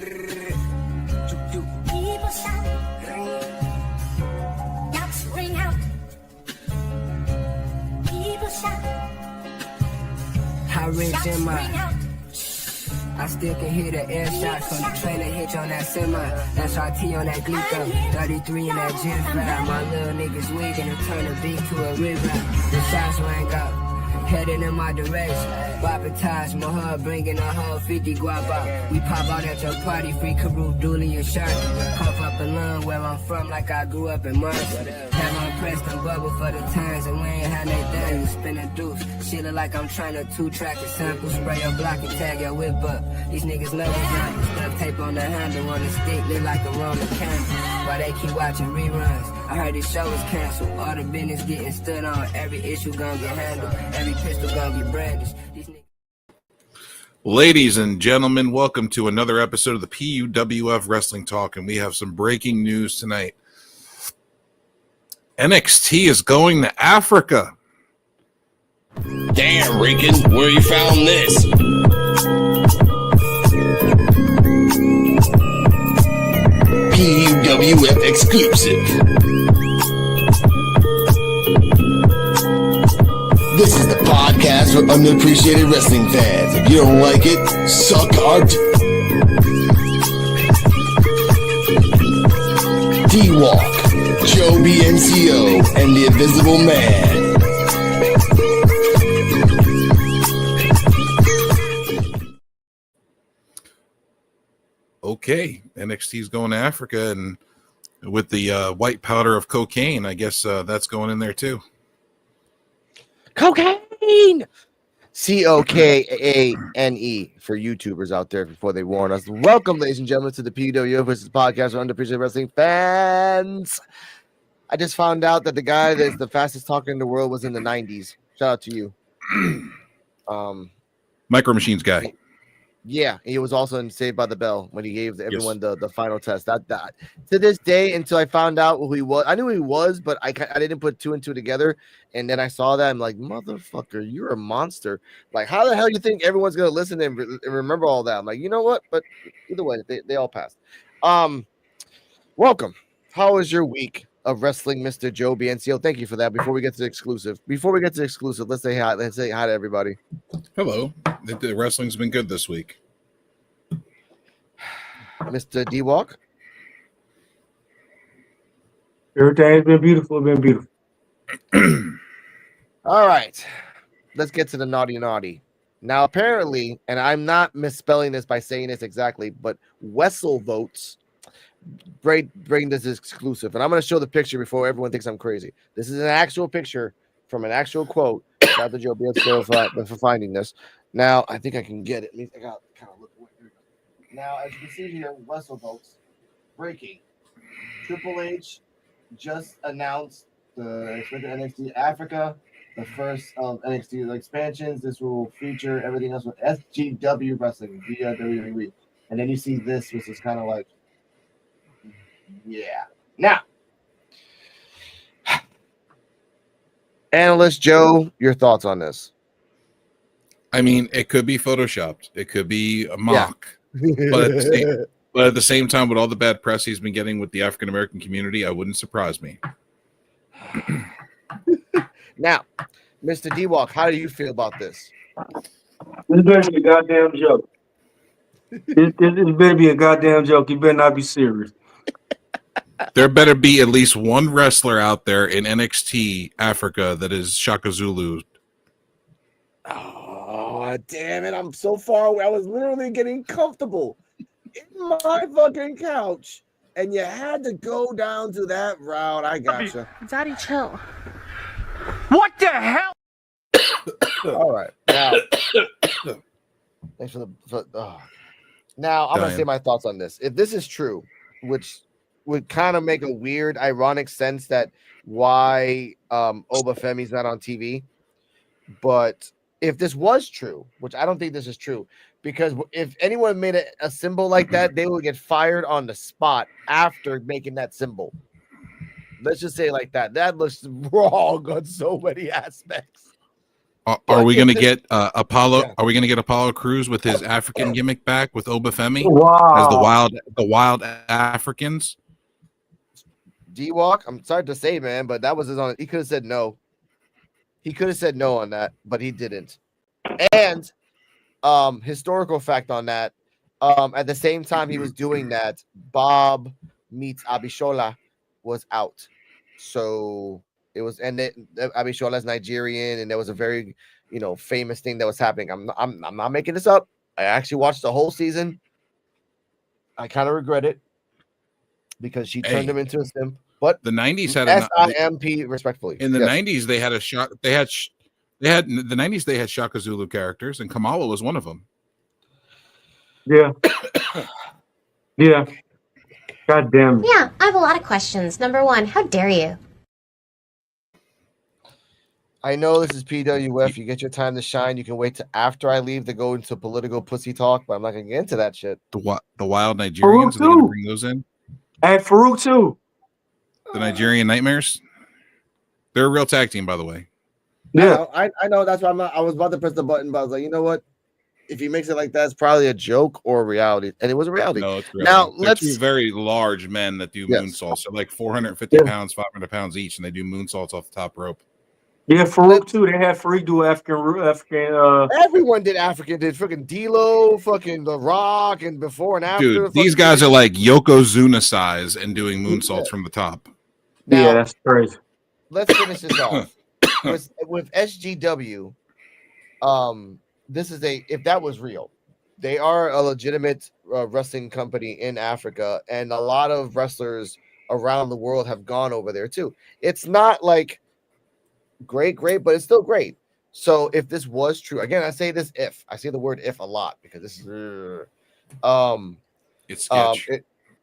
People shout, yelps ring out. People shout, How rich shouts am ring I? out. I still can hear the air shots from the trailer hitch on that semi. SRT on that Glico, 33 in that Gen 5. My little niggas wiggin' and turn a beat to a rip rap. The shots rang out, heading in my direction. Boppin' ties, my hub bringing a whole 50 guap out. We pop out at your party, free Karoo, Dooley, and Sharky. Puff up and learn where I'm from like I grew up in Mercy. Have on Preston bubble for the times and we ain't had no thing. Spin a deuce, shit look like I'm trying to two-track a sample. Spray your block and tag your whip up. These niggas know it's not. Stuff tape on the handle on the stick, look like a Roman candle. Why they keep watching reruns? I heard this show is canceled. All the business getting stood on. Every issue gonna get handled. Every pistol gonna get brandished. These niggas. Ladies and gentlemen, welcome to another episode of the P.U.W. Wrestling Talk, and we have some breaking news tonight. NXT is going to Africa. Damn, Rican, where you found this? P.U.W. exclusive. This is the podcast for unappreciated wrestling fans. If you don't like it, suck our D-Walk, Joe BNCO, and the Invisible Man. Okay, NXT is going to Africa, and with the white powder of cocaine, I guess that's going in there too. Cocaine! C-O-K-A-N-E for YouTubers out there before they warn us. Welcome, ladies and gentlemen, to the P.U.W. versus podcast for underappreciated wrestling fans. I just found out that the guy that's the fastest talker in the world was in the 90s. Shout out to you. Micro Machines guy. Yeah, he was also in Saved by the Bell when he gave everyone the final test. That to this day, until I found out who he was, I knew who he was, but I didn't put two and two together. And then I saw that I'm like, motherfucker, you're a monster. Like, how the hell you think everyone's gonna listen and remember all that? I'm like, you know what? But either way, they all passed. Welcome. How was your week of wrestling, Mr. Joe BNCO? Thank you for that. Before we get to the exclusive, let's say hi. Let's say hi to everybody. Hello. The wrestling's been good this week. Mr. D-Walk. Everything's been beautiful. All right. Let's get to the naughty. Now, apparently, and I'm not misspelling this by saying this exactly, but Wessel votes bring this exclusive. And I'm going to show the picture before everyone thinks I'm crazy. This is an actual picture from an actual quote. Shout out to Joe BNCO for finding this. Now, I think I can get it. I got to kind of look away. Here we go. Now, as you can see here, Wessel votes breaking. Triple H just announced the expected NXT Africa, the first of NXT expansions. This will feature everything else with SGW wrestling via WWE. And then you see this, which is kind of like, yeah. Now, Analyst Joe, your thoughts on this? I mean, it could be photoshopped. It could be a mock. Yeah. But at the same time, with all the bad press he's been getting with the African American community, I wouldn't surprise me. Now, Mr. D-Walk, how do you feel about this? This better be a goddamn joke. This better be a goddamn joke. You better not be serious. There better be at least one wrestler out there in NXT Africa that is Shaka Zulu. Oh, damn it. I'm so far away. I was literally getting comfortable in my fucking couch, and you had to go down to that route. I gotcha. Daddy, chill. What the hell? All right. Now, thanks for Now, I'm going to say my thoughts on this. If this is true, which would kind of make a weird, ironic sense that why Obafemi's not on TV. But if this was true, which I don't think this is true, because if anyone made a symbol like that, they would get fired on the spot after making that symbol. Let's just say it like that. That looks wrong on so many aspects. Are we if going to this- get Apollo? Yeah. Are we going to get Apollo Crews with his African gimmick back with Obafemi as Wow. the wild Africans? D-Walk, I'm sorry to say, man, but that was his own. He could have said no. He could have said no on that, but he didn't. And historical fact on that, at the same time he was doing that, Bob meets Abishola was out. So it was, and Abishola is Nigerian, and there was a very, famous thing that was happening. I'm not making this up. I actually watched the whole season. I kind of regret it because she turned him into a simp. But the 90s had SIMP respectfully. In the Yes. 90s, they had a shot. They had in the 90s. They had Shaka Zulu characters, and Kamala was one of them. Yeah. Yeah. God damn it. Yeah, I have a lot of questions. Number one, how dare you? I know this is PWF. You get your time to shine. You can wait till after I leave to go into political pussy talk, but I'm not gonna get into that shit. The wild Nigerians. Are they going to bring those in? And Farouk too. The Nigerian Nightmares. They're a real tag team, by the way. Yeah. I know. That's why I was about to press the button, but I was like, you know what? If he makes it like that, it's probably a joke or a reality, and it was a reality. No, it's real. Now They're two very large men that do moonsaults. They're like 450 pounds, 500 pounds each, and they do moonsaults off the top rope. Yeah, Farouk too. They had Farouk do African. Everyone did African. Did fucking D-Lo, fucking The Rock, and before and after. Dude, these guys are like Yokozuna size and doing moonsaults from the top. Now, yeah, that's crazy. Let's finish this off with SGW. This is if that was real, they are a legitimate wrestling company in Africa, and a lot of wrestlers around the world have gone over there too. It's not like great, but it's still great. So if this was true, again, I say the word if a lot because this is it's sketchy.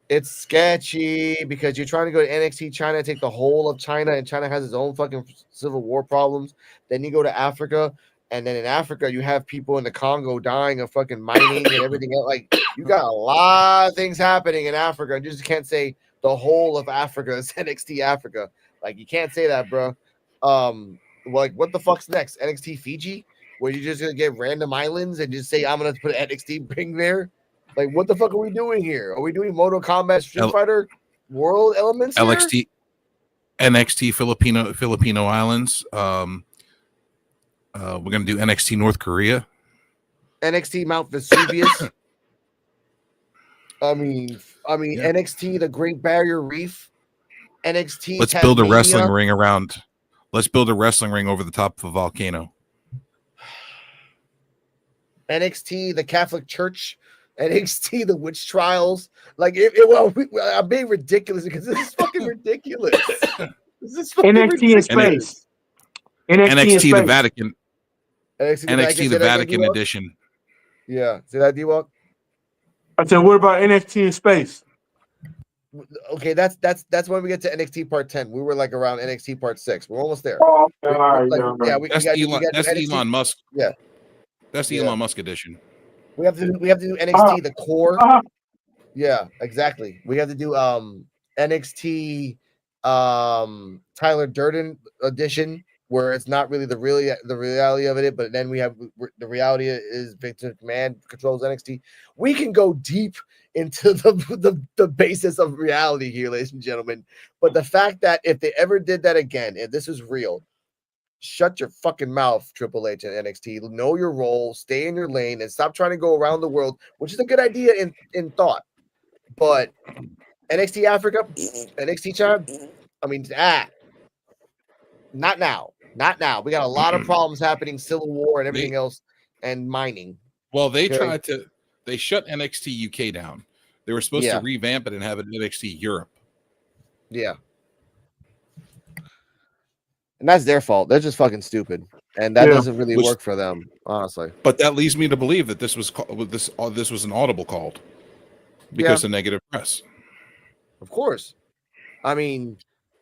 It's sketchy because you're trying to go to NXT China and take the whole of China, and China has its own fucking civil war problems. Then you go to Africa, and then in Africa you have people in the Congo dying of fucking mining and everything else. Like you got a lot of things happening in Africa, and you just can't say the whole of Africa is NXT Africa. Like you can't say that, bro. Like what the fuck's next? NXT Fiji, where you're just gonna get random islands and just say I'm gonna put an NXT ring there? Like what the fuck are we doing here? Are we doing Mortal Kombat Street Fighter World elements? NXT Filipino Islands. We're gonna do NXT North Korea. NXT Mount Vesuvius. I mean, NXT the Great Barrier Reef. NXT. Let's build a wrestling ring around. Let's build a wrestling ring over the top of a volcano. NXT the Catholic Church. NXT the witch trials. Like I'm being ridiculous because this is fucking ridiculous. This is fucking NXT in space. NXT the Vatican. NXT the Vatican edition. Yeah, see that, D-Walk? I said, what about NXT in space? Okay, that's when we get to NXT Part 10. We were like around NXT Part 6. We're almost there. Oh, all right, that's Elon Musk. Yeah, that's the Elon Musk edition. We have to do NXT the core. Yeah, exactly. We have to do NXT Tyler Durden edition, where it's not really the reality of it, but then we have the reality is Victor McMahon controls NXT. We can go deep into the basis of reality here, ladies and gentlemen. But the fact that if they ever did that again, if this is real, shut your fucking mouth, Triple H and NXT. Know your role, stay in your lane, and stop trying to go around the world, which is a good idea in thought. But NXT Africa, NXT China, I mean, not now. Not now. We got a lot of problems happening, civil war and everything else, and mining. Well, they shut NXT UK down. They were supposed to revamp it and have it in NXT Europe. Yeah. And that's their fault. They're just fucking stupid, and that doesn't really work for them, honestly. But that leads me to believe that this was an audible called because of negative press. Of course, I mean,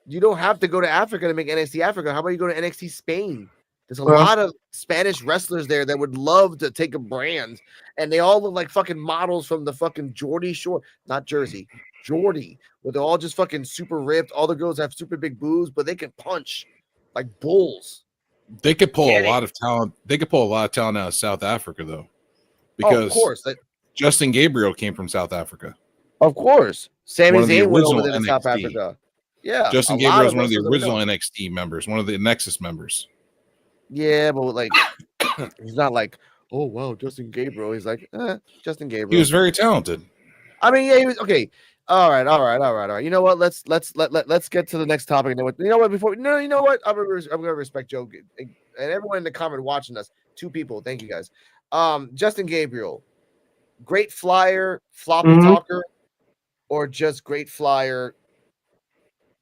you don't have to go to Africa to make NXT Africa. How about you go to NXT Spain? There's a lot of Spanish wrestlers there that would love to take a brand, and they all look like fucking models from the fucking Geordie Shore, not Jersey, Geordie, where they're all just fucking super ripped. All the girls have super big boobs, but they can punch like bulls. They could pull Get a it. lot of talent. They could pull a lot of talent out of South Africa, though, Of because course. Justin Gabriel came from South Africa. Of course. Sami One of the Zayn went over original there to South NXT. Africa. Yeah. Justin a lot Gabriel is one of the wrestlers that we original know. NXT members, one of the Nexus members. Yeah, but like he's not like, oh wow, Justin Gabriel. He's like, Justin Gabriel. He was very talented. I mean, yeah, he was okay. All right. You know what? Let's get to the next topic. And then you know what? You know what? I'm gonna respect Joe and everyone in the comment watching us. 2 people. Thank you guys. Justin Gabriel, great flyer, floppy Mhm. talker, or just great flyer.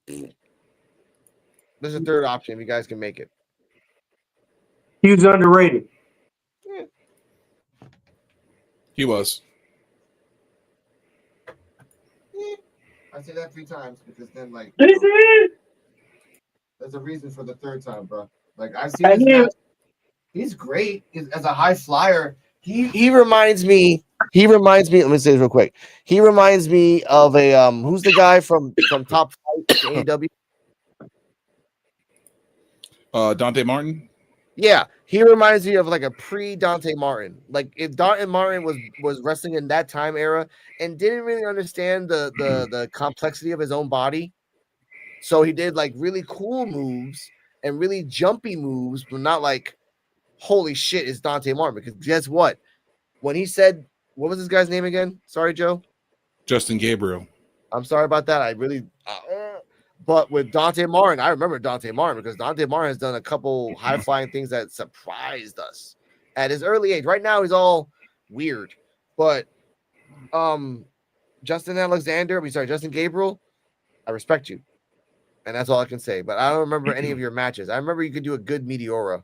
There's a third option if you guys can make it. He was underrated. He was. I say that 3 times because then like This is there's a reason for the 3rd time, bro. Like I've I seen his knew- match. He's great as a high flyer. He reminds me. Let me say this real quick. He reminds me of a who's the guy from Top Flight A.W. Dante Martin. Yeah, he reminds me of like a pre-Dante Martin. Like if Dante Martin was wrestling in that time era and didn't really understand the complexity of his own body, so he did like really cool moves and really jumpy moves, but not like holy shit, it's Dante Martin. Because guess what? When he said, what was this guy's name again? Sorry, Joe. Justin Gabriel. I'm sorry about that. I really, but with Dante Martin, I remember Dante Martin because Dante Martin has done a couple high flying things that surprised us at his early age. Right now, he's all weird, but Justin Gabriel, I respect you, and that's all I can say. But I don't remember any of your matches. I remember you could do a good Meteora.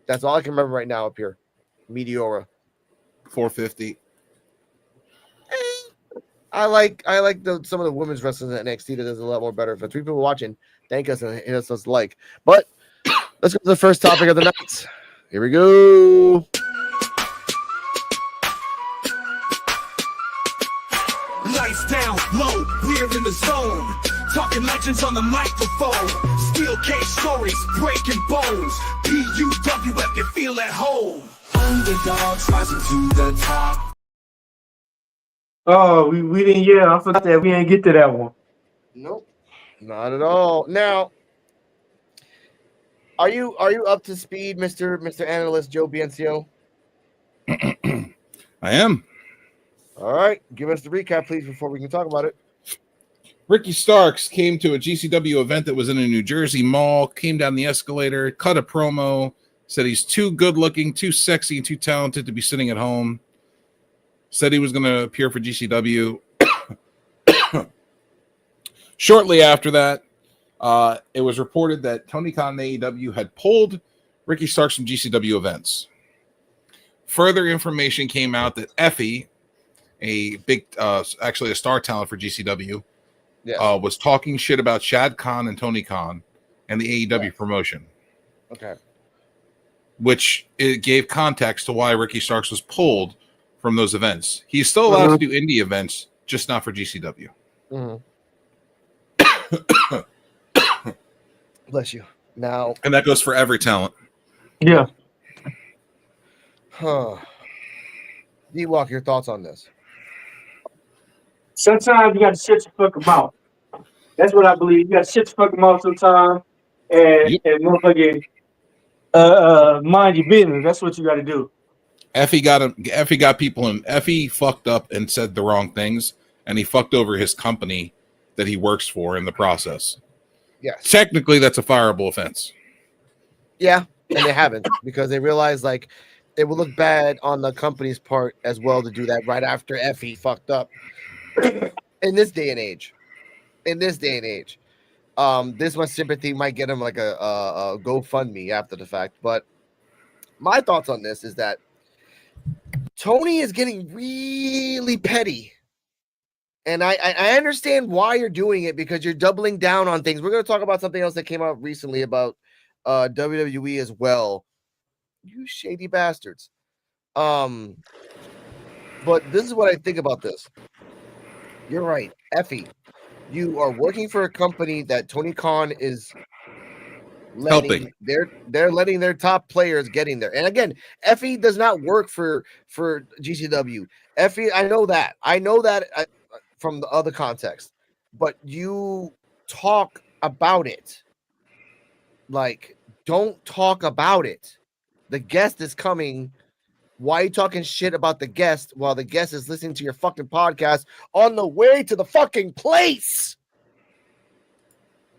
That's all I can remember right now up here. Meteora. 450. I like some of the women's wrestlers at NXT that does a lot more better. For 3 people watching, thank us and hit us like. But let's go to the first topic of the night. Here we go. Lights down, low, we're in the zone. Talking legends on the microphone. Steel cage stories, breaking bones. P.U.W. if you feel at home. Underdogs rising to the top. Oh, we didn't. Yeah, I forgot that we didn't get to that one. Nope, not at all. Now, are you up to speed, Mr. Analyst Joe Biencio? I am. All right, give us the recap, please, before we can talk about it. Ricky Starks came to a GCW event that was in a New Jersey mall, came down the escalator, cut a promo, said he's too good looking, too sexy, and too talented to be sitting at home. Said he was going to appear for GCW. Shortly after that, it was reported that Tony Khan and AEW had pulled Ricky Starks from GCW events. Further information came out that Effie, a big, actually a star talent for GCW, was talking shit about Shad Khan and Tony Khan and the AEW promotion. Okay. Which it gave context to why Ricky Starks was pulled from those events. He's still allowed to do indie events, just not for GCW. Bless you. Now, and that goes for every talent. Yeah. D-Walk, your thoughts on this? Sometimes you got to shut your fucking mouth. That's what I believe. You got to shut your fucking mouth sometimes and motherfucking mind your business. That's what you got to do. Effie got people in. Effie fucked up and said the wrong things, and he fucked over his company that he works for in the process. Yes. Technically, that's a fireable offense. Yeah, and they haven't because they realize like it would look bad on the company's part as well to do that right after Effie fucked up. In this day and age, this much sympathy might get him like a GoFundMe after the fact. But my thoughts on this is that Tony is getting really petty. And I understand why you're doing it because you're doubling down on things. We're going to talk about something else that came out recently about WWE as well. You shady bastards. But this is what I think about this. You're right, Effie. You are working for a company that Tony Khan is Helping. They're letting their top players getting there. And again, Effie does not work for GCW. Effie, I know that from the other context, but you talk about it. Like, don't talk about it. The guest is coming. Why are you talking shit about the guest while the guest is listening to your fucking podcast on the way to the fucking place?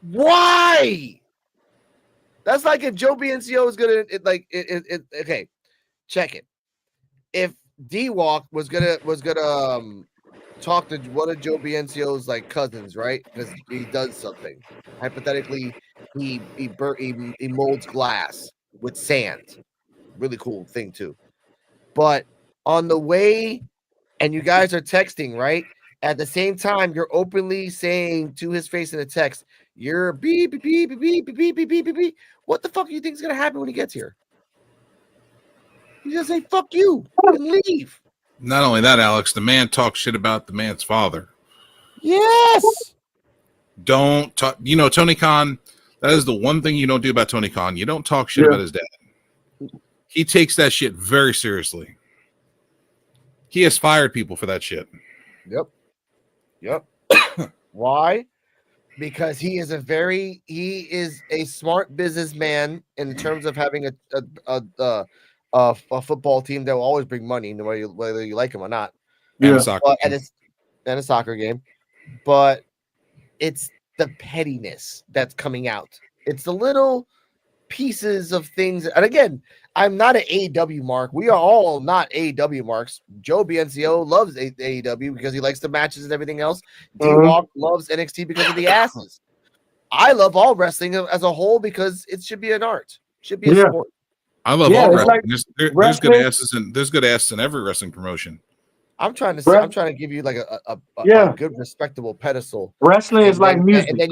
Why? That's like if Joe BNCO is gonna okay, check it. If D-Walk was gonna talk to one of Joe BNCO's like cousins, right? Because he does something. Hypothetically, he molds glass with sand. Really cool thing too. But on the way, and you guys are texting, right? At the same time, you're openly saying to his face in a text, "You're beep beep beep beep beep beep beep beep beep." What the fuck do you think is gonna happen when he gets here? He's gonna say "fuck you" and leave. Not only that, Alex, the man talks shit about the man's father. Yes. Don't talk. You know, Tony Khan. That is the one thing you don't do about Tony Khan. You don't talk shit about his dad. He takes that shit very seriously. He has fired people for that shit. Yep. Why? Because he is a smart businessman in terms of having a football team that will always bring money, whether you like him or not. And a soccer game. But it's the pettiness that's coming out. It's the little pieces of things. And again, I'm not an AEW mark. We are all not AEW marks. Joe BNCO loves AEW because he likes the matches and everything else. D-Walk loves NXT because of the asses. I love all wrestling as a whole because it should be an art. It should be a sport. I love all wrestling. There's good asses and there's good asses in every wrestling promotion. I'm trying to give you like a good respectable pedestal. Wrestling is like music. And then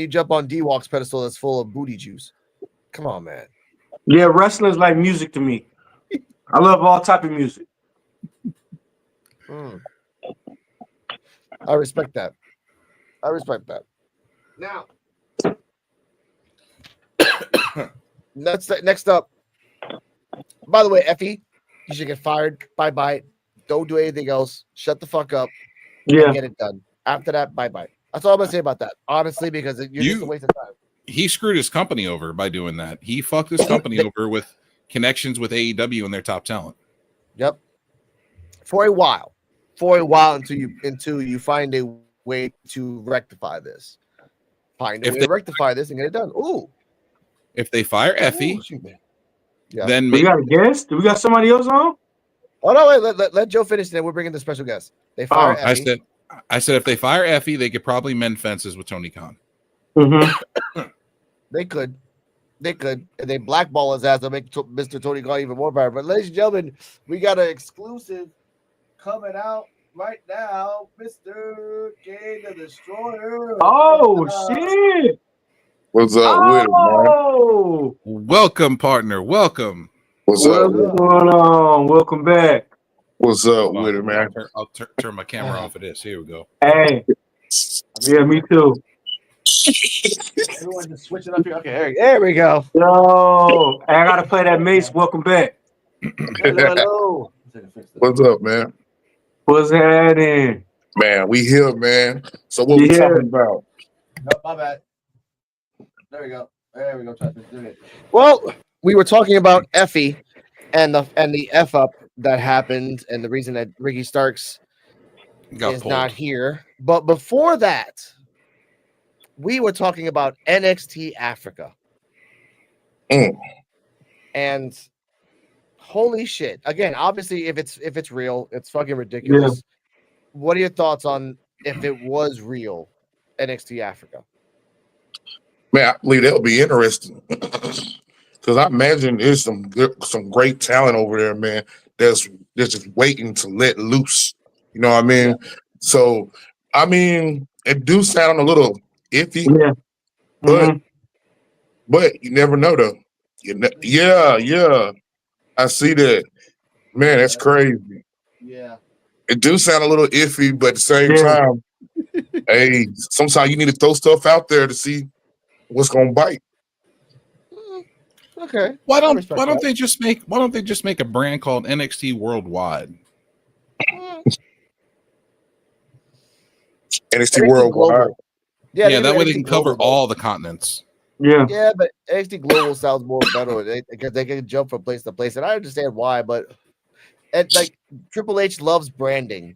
you jump on D-Walk's pedestal that's full of booty juice. Come on, man. Yeah, wrestling is like music to me. I love all type of music. I respect that. Now, next up. By the way, Effie, you should get fired. Bye. Don't do anything else. Shut the fuck up. Yeah. And get it done. After that, bye. That's all I'm gonna say about that. Honestly, because you're just a waste of time. He screwed his company over by doing that. He fucked his company over with connections with AEW and their top talent. Yep. For a while until you find a way to rectify this. Find a way to rectify this and get it done. Ooh. If they fire Effie, then we got a guest. Do we got somebody else on? Oh no! Wait, let Joe finish. Then we're bringing the special guest. They fire Effie. I said if they fire Effie, they could probably mend fences with Tony Khan. They could. And they blackball his ass to make Mr. Tony Khan even more powerful. But ladies and gentlemen, we got an exclusive coming out right now, Mr. King the Destroyer. Oh shit! What's up with it, man? Welcome, partner. Welcome. What's up? What's going on? Welcome back. What's up with it, man? I'll turn my camera off of this. Here we go. Hey. Yeah, me too. Everyone's just switching up here. Okay, there we go. Yo, I gotta play that Mace. Welcome back. Hello. What's up, man? What's happening? Man, we here, man. So what we talking about? Nope, my bad. There we go. Well, we were talking about Effie and the F up that happened and the reason that Ricky Starks is not here. But before that, we were talking about NXT Africa. And holy shit. Again, obviously, if it's real, it's fucking ridiculous. Yeah. What are your thoughts on if it was real NXT Africa? Man, I believe that'll be interesting. Because I imagine there's some great talent over there, man, that's just waiting to let loose. You know what I mean? Yeah. So, I mean, it do sound a little iffy, but you never know, though. Yeah. I see that. Man, that's crazy. Yeah. It do sound a little iffy, but at the same time, hey, sometimes you need to throw stuff out there to see what's going to bite. Okay. Why don't they just make a brand called NXT Worldwide? NXT Worldwide. Yeah, that way they can cover all the continents. Yeah, but NXT Global sounds more better because they can jump from place to place, and I understand why. But like Triple H loves branding.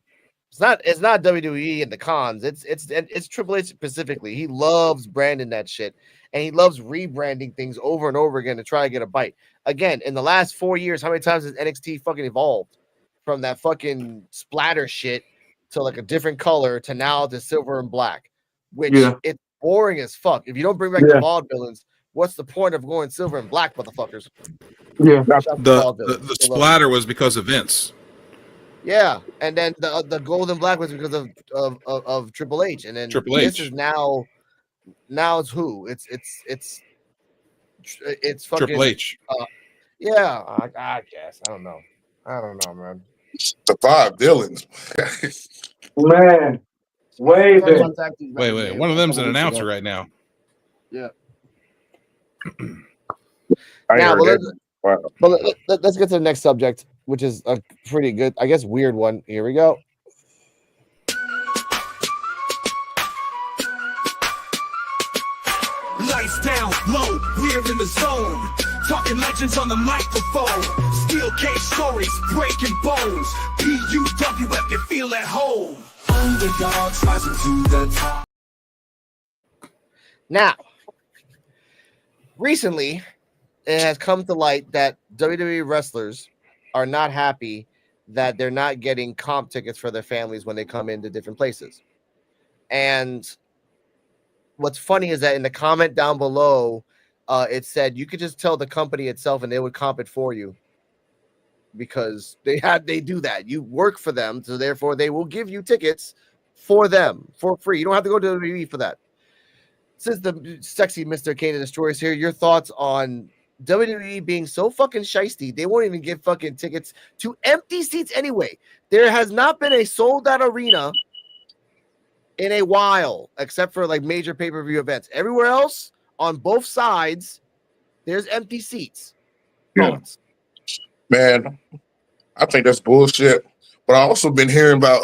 It's not WWE and the cons. It's Triple H specifically. He loves branding that shit, and he loves rebranding things over and over again to try to get a bite. Again, in the last 4 years, how many times has NXT fucking evolved from that fucking splatter shit to like a different color to now to silver and black, which it's boring as fuck. If you don't bring back the vaudevillains, what's the point of going silver and black, motherfuckers? Yeah, the splatter was because of Vince. Yeah, and then the gold and black was because of Triple H, and then this is now it's who? It's fucking Triple H. Yeah, I guess I don't know, man. The 5 villains, man. Way better. Wait. One of them's an announcer right now. Yeah. Now, let's get to the next subject, which is a pretty good, I guess, weird one. Here we go. Lights down, low, we're in the zone. Talking legends on the microphone. Steel cage stories, breaking bones. P.U.W. if you feel at home. Underdogs rising to the top. Now, recently, it has come to light that WWE wrestlers are not happy that they're not getting comp tickets for their families when they come into different places. And what's funny is that in the comment down below, it said you could just tell the company itself and they would comp it for you because they do that. You work for them, so therefore they will give you tickets for them for free. You don't have to go to WWE for that. Since the sexy Mr. Kane Destroyers here, your thoughts on WWE being so fucking shiesty, they won't even give fucking tickets to empty seats anyway. There has not been a sold out arena in a while, except for like major pay-per-view events. Everywhere else, on both sides, there's empty seats. Thoughts? Man, I think that's bullshit. But I also been hearing about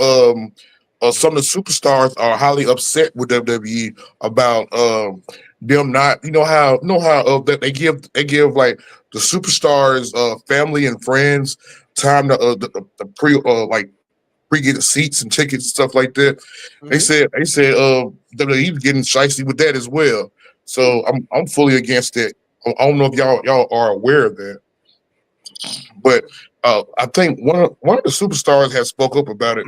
some of the superstars are highly upset with WWE about them not, how that they give like the superstars family and friends time to the pre-get seats and tickets and stuff like that. Mm-hmm. They said WWE getting shicey with that as well. So I'm fully against it. I don't know if y'all are aware of that, but I think one of the superstars has spoke up about it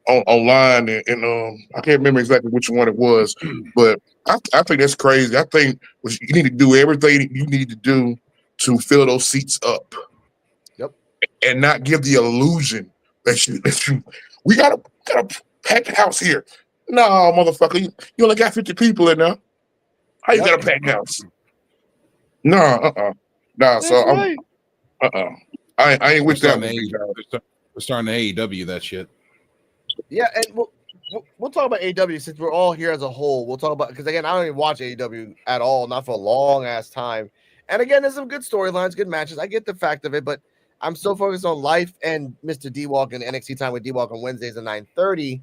online, and I can't remember exactly which one it was, but I think that's crazy. I think you need to do everything you need to do to fill those seats up. Yep, and not give the illusion that we got a packed house here. No, motherfucker, you only got 50 people in there. How you got a packed house? No, nah. So right. I ain't with that. We're starting to AEW that shit. Yeah, and we'll talk about AEW since we're all here as a whole. We'll talk about, because again, I don't even watch AEW at all, not for a long ass time. And again, there's some good storylines, good matches. I get the fact of it, but I'm so focused on life and Mr. D-Walk and NXT Time with D-Walk on Wednesdays at 9:30.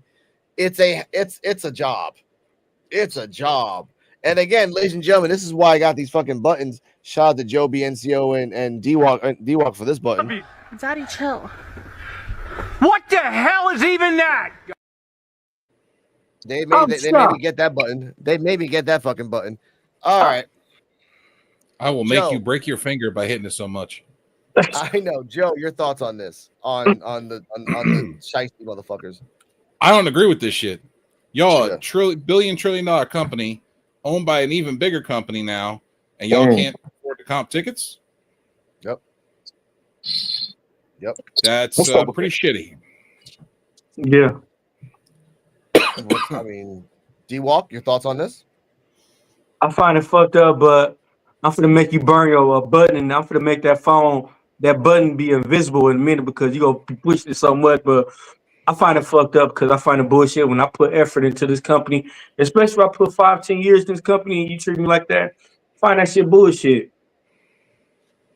It's a job. It's a job. And again, ladies and gentlemen, this is why I got these fucking buttons. Shout out to Joe BNCO and D-Walk for this button. Daddy, chill. What the hell is even that? They made me get that button. They made me get that fucking button. All right. I will make you break your finger by hitting it so much. I know, Joe. Your thoughts on this? On the shiesty motherfuckers? I don't agree with this shit. Y'all, a billion-trillion-dollar company owned by an even bigger company now, and y'all can't afford to comp tickets. Yep. That's pretty shitty. Yeah. I mean, D-Walk, your thoughts on this? I find it fucked up, but I'm finna make you burn your button, and I'm finna make that button be invisible in a minute because you gonna be pushing it so much. But I find it fucked up because I find it bullshit when I put effort into this company, especially if I put 5-10 years in this company and you treat me like that. I find that shit bullshit.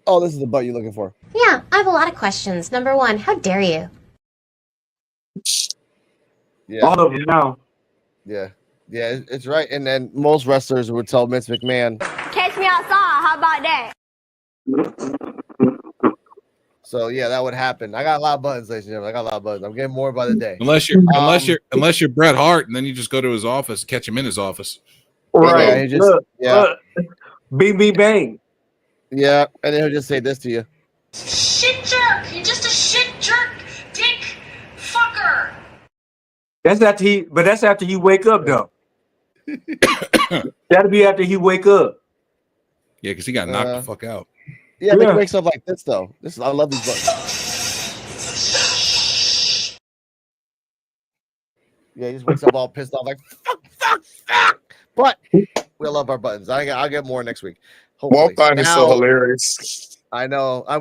Oh, this is the butt you're looking for. Yeah, I have a lot of questions. Number one, how dare you? Yeah. All of them now. Yeah. Yeah, it's right. And then most wrestlers would tell Vince McMahon, Catch me outside. How about that? so yeah, that would happen. I got a lot of buttons, ladies and gentlemen. I got a lot of buttons. I'm getting more by the day. Unless you're Bret Hart, and then you just go to his office, catch him in his office. Right. Yeah, Look. Bing, bing, bang. Yeah, and then he'll just say this to you. Shit jerk. You're just a shit jerk, dick fucker. That's after he wake up though. That'll be after he wake up. Yeah, because he got knocked the fuck out. Yeah, but he wakes up like this though. I love these buttons. Yeah, he just wakes up all pissed off, like fuck. But we love our buttons. I'll get more next week. Walt find is so hilarious. I know. I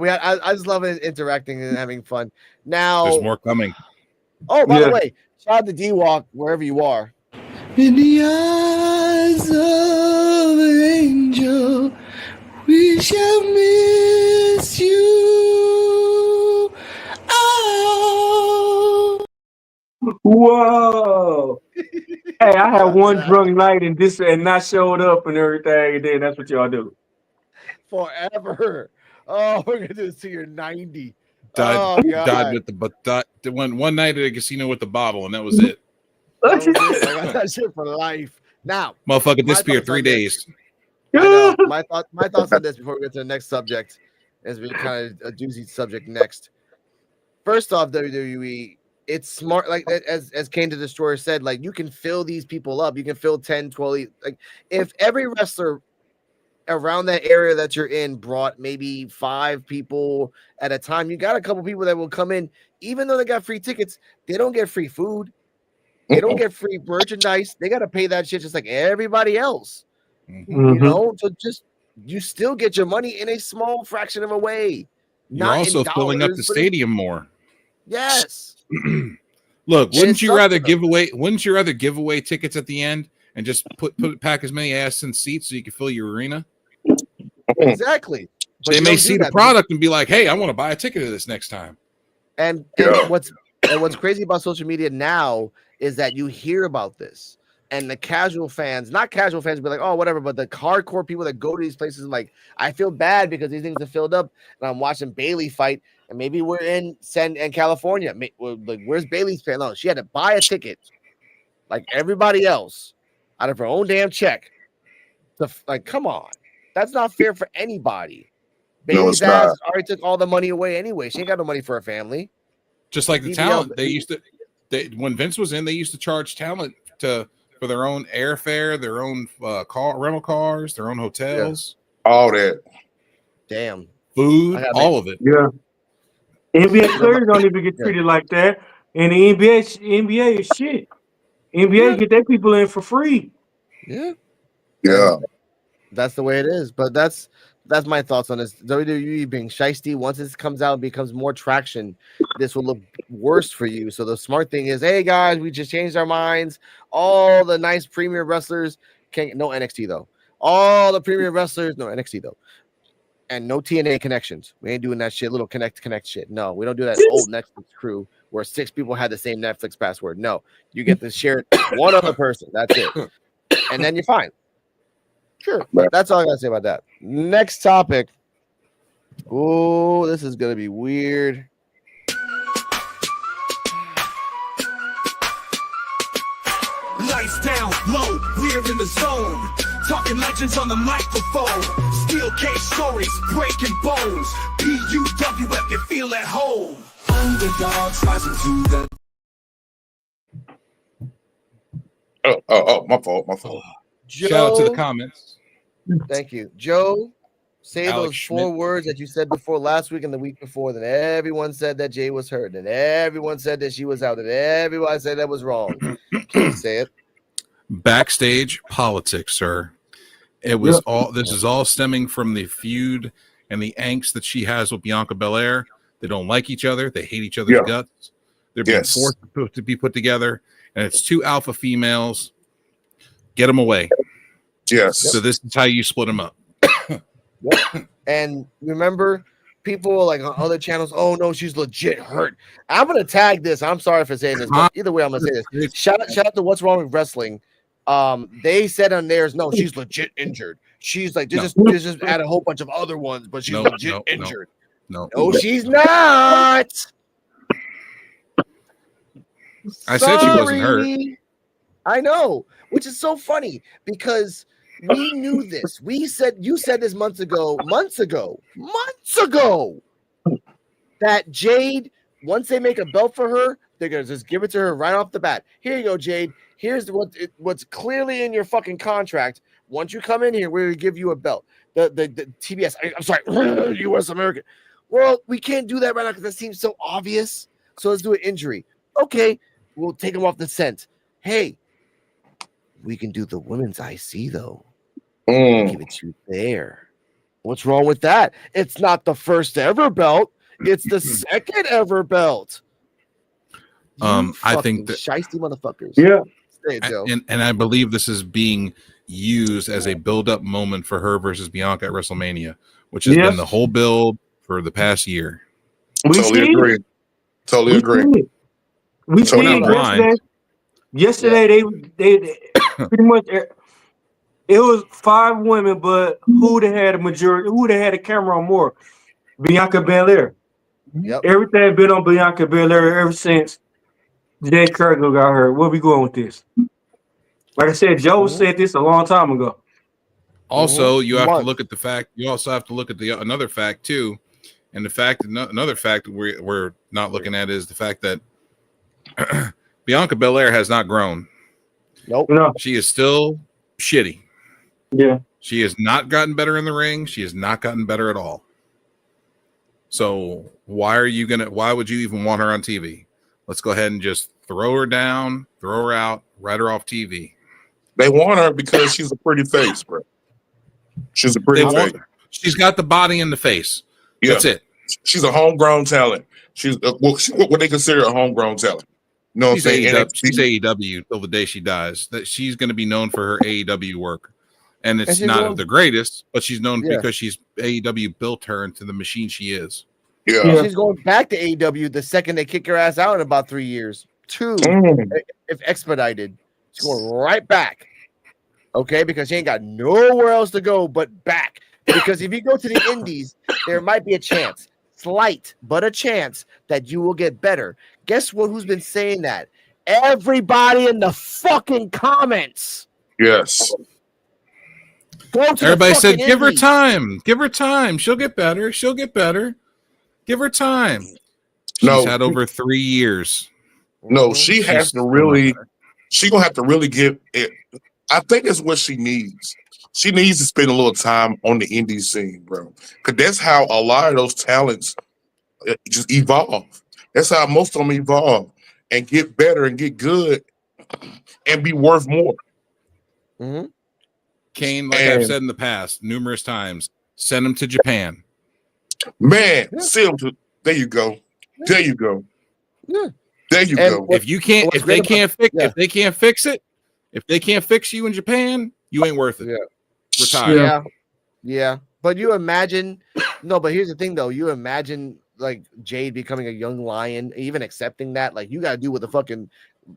just love it, interacting and having fun. Now There's more coming. Oh, by the way, shout out to D-Walk wherever you are. In the eyes of an angel, we shall miss you. Oh. Whoa. Hey, I had one drunk night and not showed up and everything, and then that's what y'all do. Forever. Oh, we're gonna do this till you're 90. Died with one night at a casino with the bottle, and that was it. I got that shit for life. Now, motherfucker disappeared 3 days. I know. My thoughts on this before we get to the next subject, as we kind of a doozy subject next. First off, WWE, it's smart, like as Kane the Destroyer said, like you can fill these people up. You can fill 10, 12, like if every wrestler around that area that you're in brought maybe 5 people at a time, you got a couple people that will come in, even though they got free tickets, they don't get free food, they don't get free merchandise, they got to pay that shit just like everybody else. You know, so just you still get your money in a small fraction of a way. You're also filling up the stadium more. Yes. Look, wouldn't you rather give away tickets at the end and just pack as many ass in seats so you can fill your arena? Exactly. But they may see the product and be like, "Hey, I want to buy a ticket to this next time." And what's crazy about social media now is that you hear about this, and the casual fans, not casual fans, be like, "Oh, whatever," but the hardcore people that go to these places, like, I feel bad because these things are filled up, and I'm watching Bailey fight, and maybe we're in California. Like, where's Bailey's fan? No, she had to buy a ticket, like everybody else, out of her own damn check. Like, come on, that's not fair for anybody. Bailey's dad already took all the money away anyway. She ain't got no money for her family. Just like the talent, when Vince was in, they used to charge talent for their own airfare, their own rental cars, their own hotels, all that. Damn, food, all of it. Yeah. NBA players don't even get treated like that, and the NBA is shit. NBA get their people in for free. Yeah. That's the way it is. But that's my thoughts on this. WWE being shiesty. Once this comes out and becomes more traction, this will look worse for you. So the smart thing is, hey guys, we just changed our minds. All the nice premium wrestlers no NXT though. All the premium wrestlers, no NXT though. And no TNA connections. We ain't doing that shit, little connect shit. No, we don't do that old Netflix crew where 6 people had the same Netflix password. No, you get to share one other person. That's it. And then you're fine. Sure. That's all I gotta say about that. Next topic. Oh, this is gonna be weird. Lights down, low, we're in the zone. Talking legends on the microphone. Steel cage stories, breaking bones. P.U.W. if you feel at home. Underdogs rising to the. Oh, my fault. Joe, shout out to the comments. Thank you. Joe, say Alex those Schmidt. 4 words that you said before last week and the week before. Then everyone said that Jay was hurt. And everyone said that she was out. And everyone said that was wrong. Please say it. Backstage politics, sir. It was this is all stemming from the feud and the angst that she has with Bianca Belair. They don't like each other. They hate each other's guts. They're being forced to be put together. And it's 2 alpha females. Get them away. Yes. So this is how you split them up. And remember, people like on other channels, oh no, she's legit hurt. I'm gonna tag this. I'm sorry for saying this, but either way, I'm gonna say this. Shout out to What's Wrong with Wrestling. They said on theirs, no, she's legit injured. She's like, just add a whole bunch of other ones, but she's legit injured. No, she's not. I said she wasn't hurt. I know, which is so funny because we knew this. You said this months ago, that Jade, once they make a belt for her, they're gonna just give it to her right off the bat. Here you go, Jade. Here's what's clearly in your fucking contract. Once you come in here, we're gonna give you a belt. The TBS. I'm sorry, U.S. American. Well, we can't do that right now because that seems so obvious. So let's do an injury. Okay, we'll take them off the scent. Hey, we can do the women's IC though. Give it to you there. What's wrong with that? It's not the first ever belt. It's the second ever belt. I think that shiesty motherfuckers. Yeah. And I believe this is being used as a build-up moment for her versus Bianca at WrestleMania, which has been the whole build for the past year. Totally agree. We see yesterday they pretty much it was 5 women, but who they had a majority, who they had a camera on more? Bianca Belair. Yep. Everything been on Bianca Belair ever since Jade Cargill got hurt. Where we going with this? Like I said, Joe said this a long time ago. Also, you have to look at the fact. You also have to look at another fact too, and another fact we're not looking at is the fact that Bianca Belair has not grown. Nope. No. She is still shitty. Yeah. She has not gotten better in the ring. She has not gotten better at all. So why would you even want her on TV? Let's go ahead and just throw her down, throw her out, write her off TV. They want her because she's a pretty face, bro. She's a pretty face. She's got the body and the face. Yeah. That's it. She's a homegrown talent. She's what they consider a homegrown talent. You know what I'm saying? She's AEW till the day she dies. That she's going to be known for her AEW work, and it's not the greatest, but she's known because she's AEW built her into the machine she is. Yeah, she's going back to AEW the second they kick her ass out in about 3 years. 2, if expedited, she's going right back. Okay, because she ain't got nowhere else to go but back. Because if you go to the indies, there might be a chance, slight, but a chance that you will get better. Guess what? Who's been saying that? Everybody in the fucking comments. Yes. Everybody said, give her time. Give her time. She'll get better. She'll get better. Give her time. She's had over 3 years. No, she has to really, she's going to have to really give it. I think that's what she needs. She needs to spend a little time on the indie scene, bro. Because that's how a lot of those talents just evolve. That's how most of them evolve and get better and get good and be worth more. Mm-hmm. Kane, like I've said in the past numerous times, send him to Japan. Man, send him to. There you go. There you go. Yeah. There you go. If they can't fix it, if they can't fix you in Japan, you ain't worth it. Yeah. Retire. Yeah. But you imagine, but here's the thing though. You imagine like Jade becoming a young lion, even accepting that. Like you gotta do what the fucking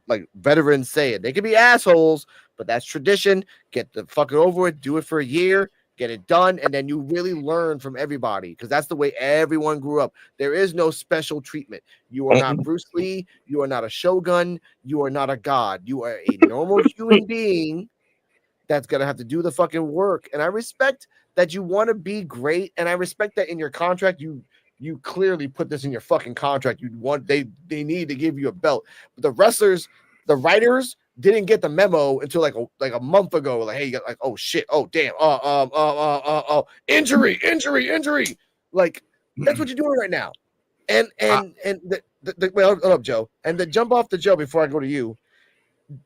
like veterans say it. They can be assholes, but that's tradition. Get the fucking over it, do it for a year, get it done, and then you really learn from everybody because that's the way everyone grew up. There is no special treatment. You are not Bruce Lee, you are not a shogun, you are not a god. You are a normal human being that's gonna have to do the fucking work. And I respect that you want to be great, and I respect that in your contract you clearly put this in your fucking contract. You want they need to give you a belt. But the wrestlers, the writers didn't get the memo until like a month ago. Like, hey, you got like, oh shit, oh damn, injury. Like that's what you're doing right now. And wait, hold up, Joe. And to jump off the Joe before I go to you,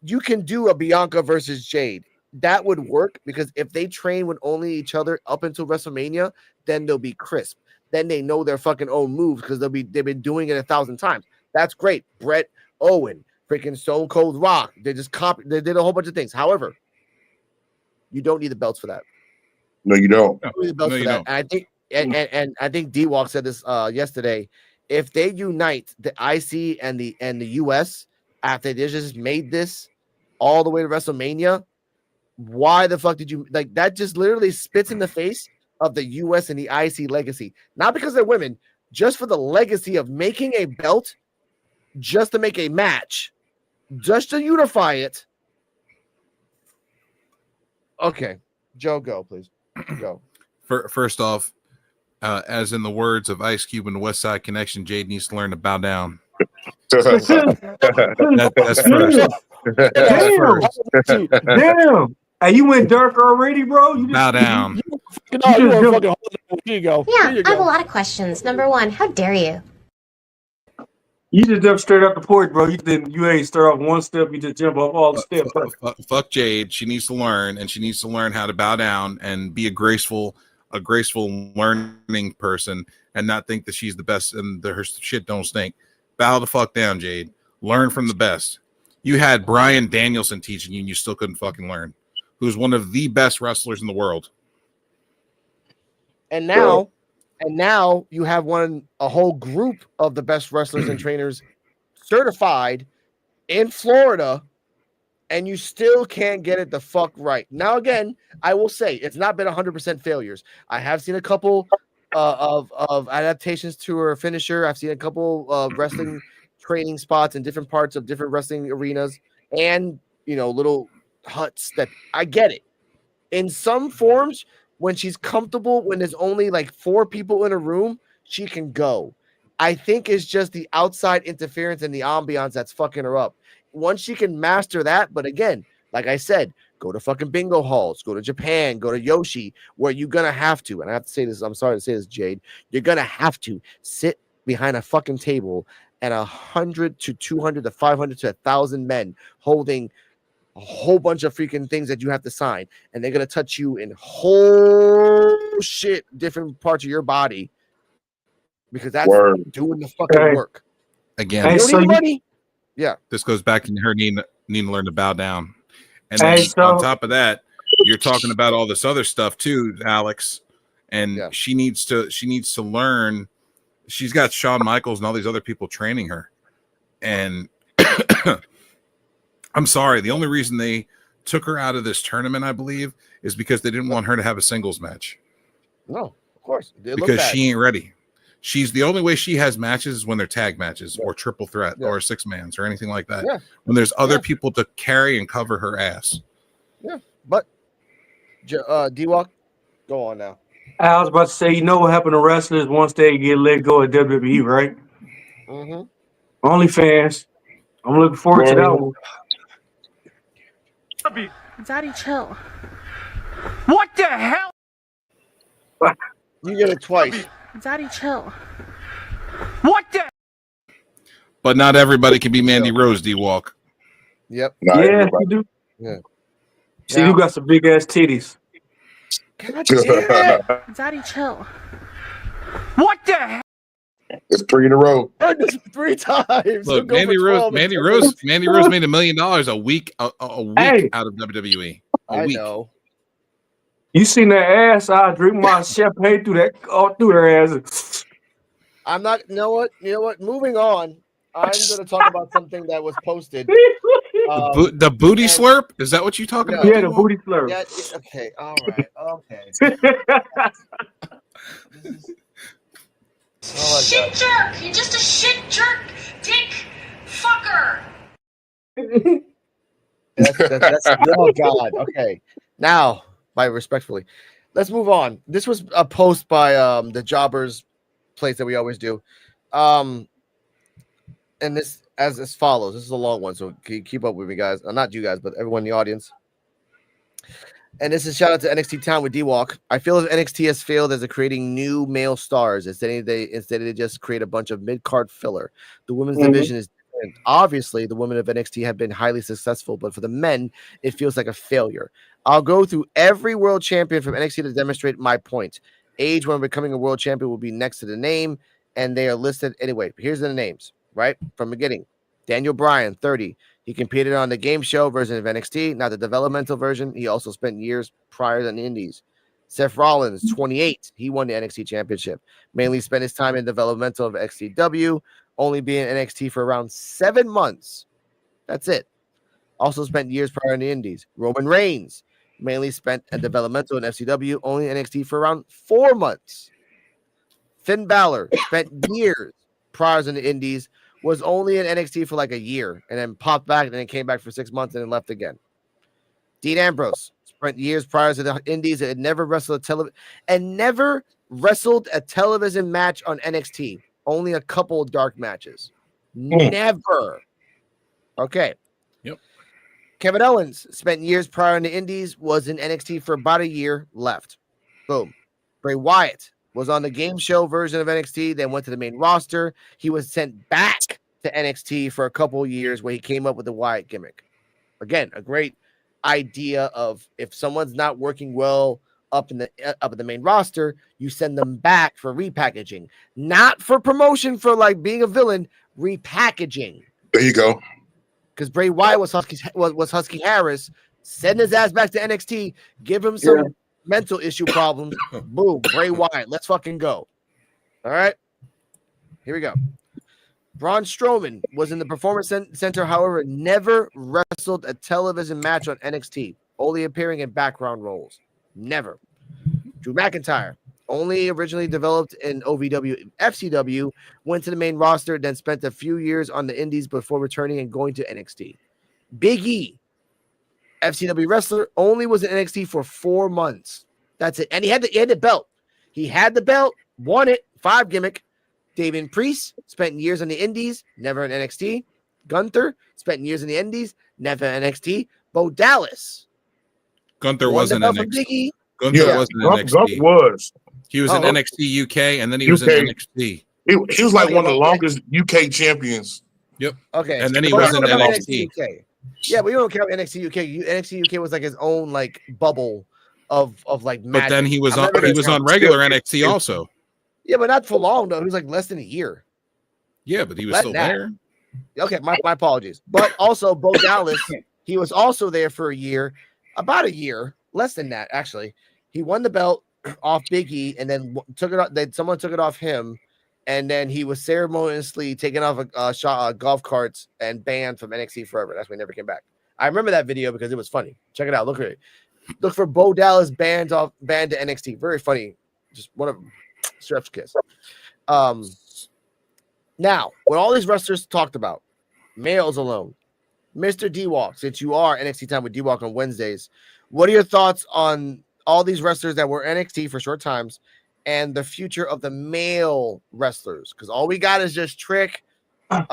you can do a Bianca versus Jade. That would work because if they train with only each other up until WrestleMania, then they'll be crisp. Then they know their fucking own moves because they've been doing it 1,000 times. That's great. Brett, Owen, freaking Stone Cold Rock. They just they did a whole bunch of things. However, you don't need the belts for that. No, you don't. You don't need the belts for that. And and I think D-Walk said this yesterday. If they unite the IC and the US after they just made this all the way to WrestleMania, why the fuck did you like that? Just literally spits in the face of the US and the IC legacy. Not because they're women, just for the legacy of making a belt just to make a match, just to unify it. Okay, Joe, go please. Go. First off, as in the words of Ice Cube and the West Side Connection, Jade needs to learn to bow down. That's first. That's first. Damn. Hey, you went dark already, bro? You bow down. Here you go. Yeah, I have a lot of questions. Number one, how dare you? You just jumped straight up the porch, bro. You ain't start off one step. You just jump off all the steps. Fuck Jade. She needs to learn, and she needs to learn how to bow down and be a graceful learning person, and not think that she's the best and her shit don't stink. Bow the fuck down, Jade. Learn from the best. You had Bryan Danielson teaching you, and you still couldn't fucking learn. Who's one of the best wrestlers in the world. And now you have a whole group of the best wrestlers and trainers certified in Florida, and you still can't get it the fuck right. Now, again, I will say it's not been 100% failures. I have seen a couple of adaptations to her finisher. I've seen a couple of wrestling training spots in different parts of different wrestling arenas, and little huts that I get it. In some forms, when she's comfortable, when there's only like 4 people in a room, she can go. I think it's just the outside interference and the ambiance that's fucking her up. Once she can master that, but again, like I said, go to fucking bingo halls, go to Japan, go to Yoshi, where you're gonna have to, and I have to say this, I'm sorry to say this, Jade, you're gonna have to sit behind a fucking table and 100 to 200 to 500 to 1,000 men holding a whole bunch of freaking things that you have to sign, and they're gonna touch you in whole shit different parts of your body because that's doing the fucking work. Again, you don't need money. Yeah, this goes back to her needing to learn to bow down, and then on top of that, you're talking about all this other stuff too, Alex. And she needs to learn. She's got Shawn Michaels and all these other people training her, and I'm sorry. The only reason they took her out of this tournament, I believe, is because they didn't want her to have a singles match. No, of course. Because she ain't ready. She's the only way she has matches is when they're tag matches or triple threat or 6-mans or anything like that. Yeah. When there's other people to carry and cover her ass. Yeah, but D-Walk, go on now. I was about to say, you know what happened to wrestlers once they get let go of WWE, right? Mm-hmm. OnlyFans. I'm looking forward to that one. Daddy, chill. What the hell? You get it twice. Daddy, chill. What the? But not everybody can be Mandy Rose, D-Walk. Yep. Yeah, you do. Yeah. See, you got some big ass titties. God damn it. Daddy, chill. What the hell? It's 3 in a row. Heard this 3 times. Look, Mandy Rose made $1 million a week out of WWE. I know. You seen that ass? I drink my champagne through her ass. I'm not. You know what? Moving on. I'm going to talk about something that was posted. The booty slurp? Is that what you're talking about? Yeah, the booty slurp. Yeah, okay. All right. Okay. Shit jerk! You're just a shit jerk, dick fucker. That's oh god. Okay, now, respectfully, let's move on. This was a post by the Jobbers place that we always do, and this as follows. This is a long one, so keep up with me, guys. Not you guys, but everyone in the audience. And this is shout out to NXT Town with D-Walk. I feel as NXT has failed as creating new male stars instead they just create a bunch of mid-card filler. The women's division is different. Obviously, the women of NXT have been highly successful, but for the men, it feels like a failure. I'll go through every world champion from NXT to demonstrate my point. Age when becoming a world champion will be next to the name, and they are listed anyway. Here's the names, right? From the beginning. Daniel Bryan, 30. He competed on the game show version of NXT, not the developmental version. He also spent years prior than the Indies. Seth Rollins, 28. He won the NXT Championship. Mainly spent his time in developmental of XCW, only being in NXT for around 7 months. That's it. Also spent years prior in the Indies. Roman Reigns mainly spent a developmental in FCW, only in NXT for around 4 months. Finn Balor spent years prior in the Indies, was only in NXT for like a year, and then popped back, and then came back for 6 months, and then left again. Dean Ambrose spent years prior to the Indies and never wrestled a television match on NXT. Only a couple of dark matches. Never. Okay. Yep. Kevin Owens spent years prior in the Indies, was in NXT for about a year, left. Boom. Bray Wyatt was on the game show version of NXT, then went to the main roster. He was sent back to NXT for a couple of years where he came up with the Wyatt gimmick. Again, a great idea of if someone's not working well up in the main roster, you send them back for repackaging, not for promotion for like being a villain, repackaging. There you go. Because Bray Wyatt was Husky Harris, send his ass back to NXT, give him some mental issue problems. Boom, Bray Wyatt, let's fucking go. All right, here we go. Braun Strowman was in the Performance Center, however, never wrestled a television match on NXT, only appearing in background roles. Never. Drew McIntyre, only originally developed in OVW, FCW, went to the main roster, then spent a few years on the Indies before returning and going to NXT. Big E, FCW wrestler, only was in NXT for 4 months. That's it. And he had the belt. He had the belt, won it, 5 gimmick. Damian Priest spent years on the Indies, never in NXT. Gunther spent years in the Indies, never in NXT. Bo Dallas. Gunther wasn't in NXT. Gunther wasn't in NXT. Was. He was in NXT UK, and then he was in NXT. He was like one of the longest UK champions. Yep. Okay. And then he was in NXT. UK. Yeah, but you don't count NXT UK. NXT UK was like his own like bubble of like magic. But then he was on regular NXT also. Yeah, but not for long though. He was like less than a year. Yeah, but he was still there. Okay, my apologies. But also Bo Dallas, he was also there for a year, about a year, less than that actually. He won the belt off Big E, and then took it off. Someone took it off him, and then he was ceremoniously taken off a golf carts and banned from NXT forever. That's why he never came back. I remember that video because it was funny. Check it out. Look at it. Look for Bo Dallas banned to NXT. Very funny. Just one of them. Chef's kiss. Now, what all these wrestlers talked about, males alone, Mr. D-Walk, since you are NXT Time with D-Walk on Wednesdays, what are your thoughts on all these wrestlers that were NXT for short times and the future of the male wrestlers? Because all we got is just Trick. That's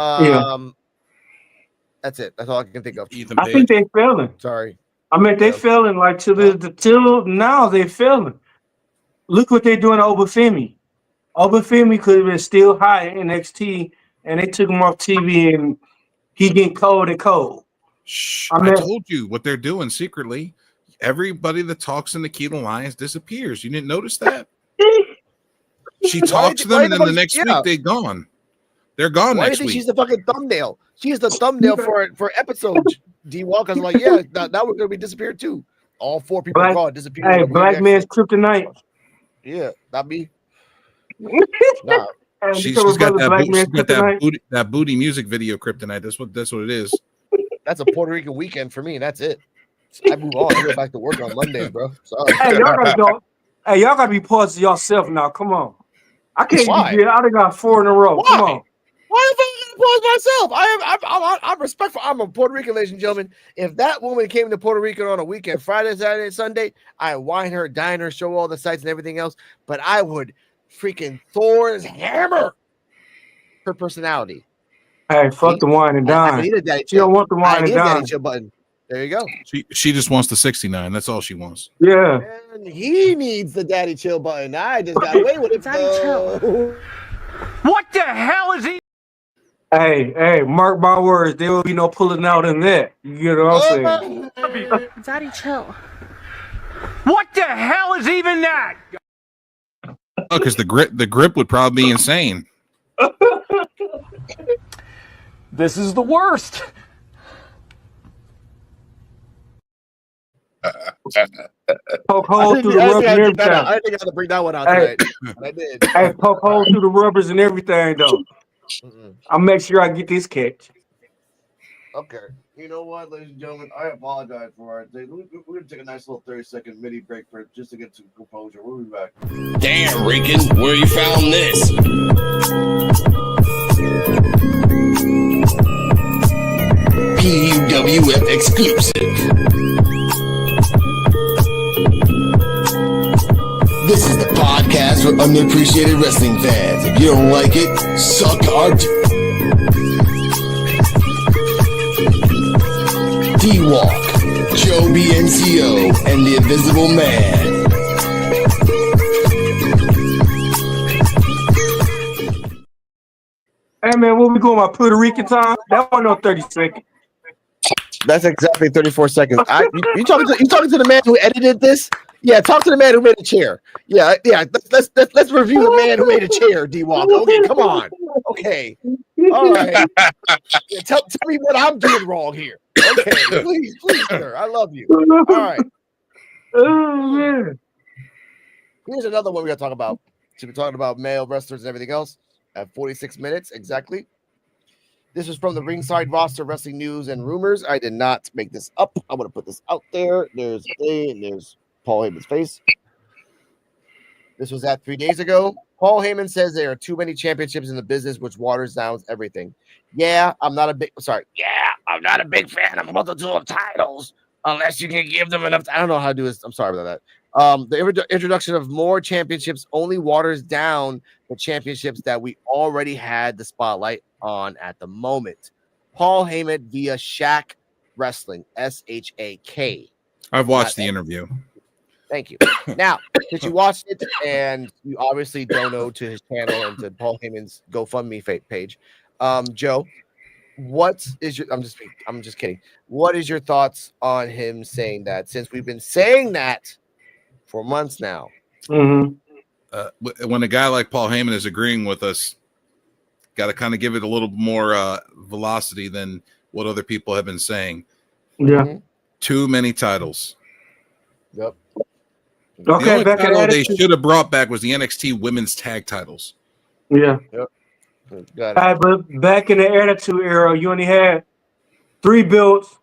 it. That's all I can think of. I think they failing. Sorry. I mean, they failing like till now they failing. Look what they're doing to Obafemi. Obafemi could have been still high in NXT, and they took him off TV, and he getting cold and cold. Shh, I told you what they're doing secretly. Everybody that talks in the Keto Alliance disappears. You didn't notice that? She talks to them, and then the next week they're gone. They're gone next week. She's the fucking thumbnail. She's the thumbnail for episodes. D-Walk is like, yeah, now we're gonna be disappeared too. All 4 people are gone, disappeared. Hey, Black Man's Kryptonite. Yeah, not me. Nah. She's got that booty music video Kryptonite. That's what it is. That's a Puerto Rican weekend for me, and that's it. I move on. I go back to work on Mondays, bro. Sorry. Hey, y'all gotta be parts of yourself now. Come on. I can't be good. I done got 4 in a row. Why? Come on. Why am I myself? I'm respectful. I'm a Puerto Rican, ladies and gentlemen. If that woman came to Puerto Rico on a weekend, Friday, Saturday, Sunday, I wine her, dine her, show all the sights and everything else. But I would freaking Thor's hammer her personality. Hey, fuck the wine and dine. She don't want the wine and dine. Button. There you go. She just wants the 69. That's all she wants. Yeah. And he needs the daddy chill button. I just got away with it. Daddy chill. What the hell is he? Hey, mark my words. There will be no pulling out in that. You get what I'm saying? Daddy chill. What the hell is even that? Oh, because the grip would probably be insane. This is the worst. Poke I holes didn't, through the I didn't rubber think and I did that out. everything. I didn't think I had to bring that one out Hey, tonight. But I did. hey, poke holes through the rubbers and everything though. Mm-mm. I'll make sure I get this catch. Okay. You know what, ladies and gentlemen? I apologize for it. We're going to take a nice little 30-second mini break for just to get some composure. We'll be back. Damn, Rican, where you found this? P.U.W. exclusive. This is the podcast for unappreciated wrestling fans. If you don't like it, suck our D-Walk, Joe BNCO, and the Invisible Man. Hey man, what we going my Puerto Rican time? That one on 30 seconds. That's exactly 34 seconds. You talking to the man who edited this? Yeah, talk to the man who made a chair. Yeah. Let's review the man who made a chair. D-Walk. Okay, come on. Okay. All right. Yeah, tell me what I'm doing wrong here. Okay, please, sir. I love you. All right. Oh man. Here's another one we got to talk about. So we're talking about male wrestlers and everything else at 46 minutes exactly. This was from the Ringside Roster Wrestling News and Rumors. I did not make this up. I'm going to put this out there. There's A and there's Paul Heyman's face. This was at 3 days ago. Paul Heyman says there are too many championships in the business, which waters down everything. I'm not a big fan of multitude of titles unless you can give them enough. I don't know how to do this. I'm sorry about that. The introduction of more championships only waters down the championships that we already had the spotlight on at the moment. Paul Heyman via Shaq Wrestling, SHAK. I've watched the interview. Thank you. Now, since you watched it and you obviously donate to his channel and to Paul Heyman's GoFundMe page, Joe, what is your? I'm just kidding. What is your thoughts on him saying that? Since we've been saying that for months now. Mm-hmm. When a guy like Paul Heyman is agreeing with us, got to kind of give it a little more velocity than what other people have been saying. Yeah. Mm-hmm. Too many titles. Yep. Okay, the only back title at they it. should have brought back was the NXT Women's Tag Titles. Yeah. Yep. Got it. All right, but back in the Attitude Era, you only had 3 belts.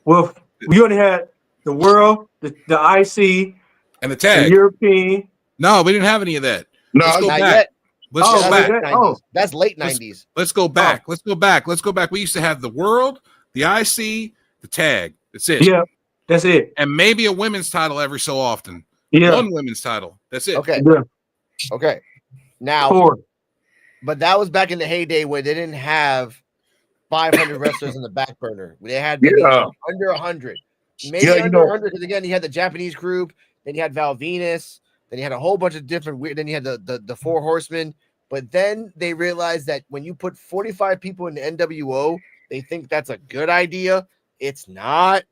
Well, you only had the World, the IC, And the the tag. European. No, we didn't have any of that. No, Let's go Not back. yet. Let's Oh, go That's back. late 90s. That's late 90s. Let's go back. Let's go back. Let's go back. We used to have the World, the IC, the tag. That's it. Yeah, that's it. And maybe a women's title every so often. Yeah. One women's title. That's it. Okay. Yeah. Okay. Now, 4. but that was back in the heyday where they didn't have 500 wrestlers in the back burner. They had maybe under 100. Maybe under 100 because again, you had the Japanese group, then you had Val Venus, then you had a whole bunch of different weird. Then you had the 4 Horsemen. But then they realized that when you put 45 people in the NWO, they think that's a good idea. It's not.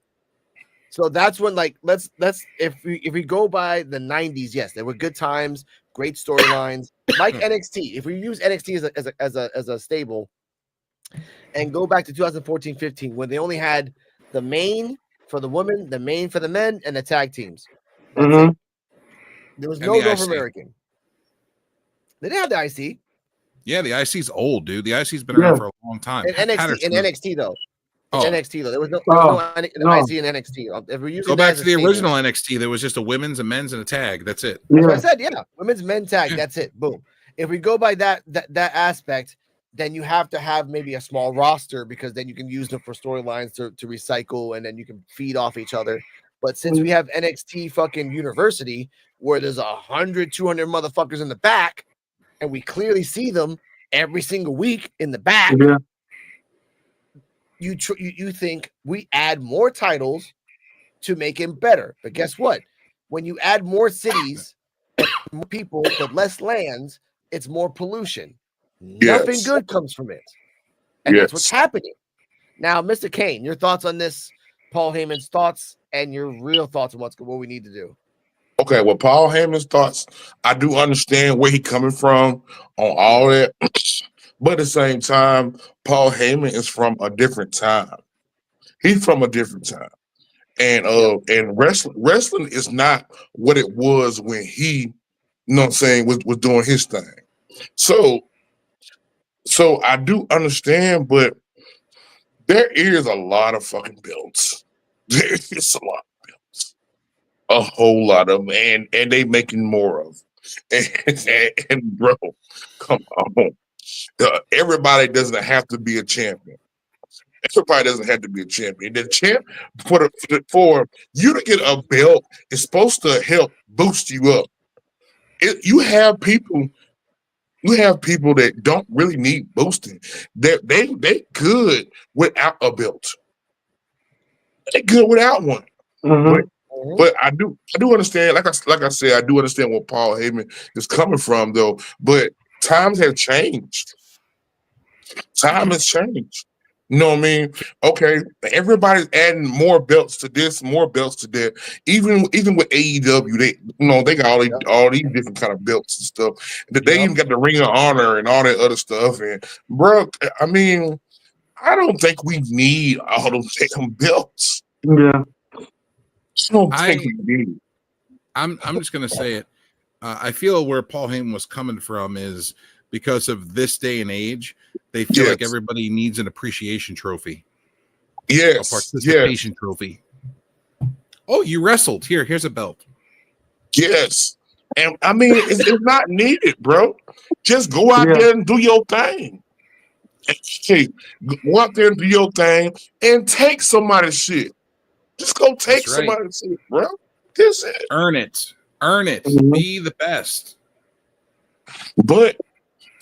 So that's when, like, let's if we go by the 90s, yes, there were good times, great storylines, like NXT. If we use NXT as a stable, and go back to 2014-15 when they only had the main for the women, the main for the men, and the tag teams. That's it. There was no North American. They didn't have the IC. Yeah, the IC's old, dude. The IC's been around for a long time. In NXT though. NXT though. There was no IC in NXT. If we're using go back to the original NXT, there was just a women's, a men's, and a tag. That's it. That's what I said, yeah. Women's men tag. That's it. Boom. If we go by that aspect, then you have to have maybe a small roster because then you can use them for storylines to recycle and then you can feed off each other. But since we have NXT fucking University where there's 100, 200 motherfuckers in the back and we clearly see them every single week in the back, you think we add more titles to make him better. But guess what? When you add more cities, more people, but less lands, it's more pollution. Nothing good comes from it. And that's what's happening. Now, Mr. Kane, your thoughts on this, Paul Heyman's thoughts, and your real thoughts on what we need to do. Okay, well, Paul Heyman's thoughts, I do understand where he's coming from on all that. But at the same time, Paul Heyman is from a different time. He's from a different time. And wrestling is not what it was when he, you know what I'm saying, was doing his thing. So I do understand, but there is a lot of fucking belts. There is a lot of belts, a whole lot of them, and they making more of. And bro, come on, everybody doesn't have to be a champion. Everybody doesn't have to be a champion. The champ for you to get a belt is supposed to help boost you up. You have people that don't really need boosting. They good without a belt. They good without one. But I do understand. Like I said, I do understand where Paul Heyman is coming from, though. But times have changed. Time has changed. You know what I mean? Okay, everybody's adding more belts to this, more belts to that. Even with AEW, they got all these different kind of belts and stuff. They even got the Ring of Honor and all that other stuff. And bro, I mean, I don't think we need all those damn belts. Yeah, I don't think we need. I'm just gonna say it. I feel where Paul Heyman was coming from is because of this day and age, they feel like everybody needs an appreciation trophy. Yes. A participation trophy. Oh, you wrestled. Here's a belt. Yes. And I mean, it's not needed, bro. Just go out there and do your thing. Okay, go out there and do your thing and take somebody's shit. Just go take somebody's shit, bro. That's it. Earn it. Earn it. Be the best. But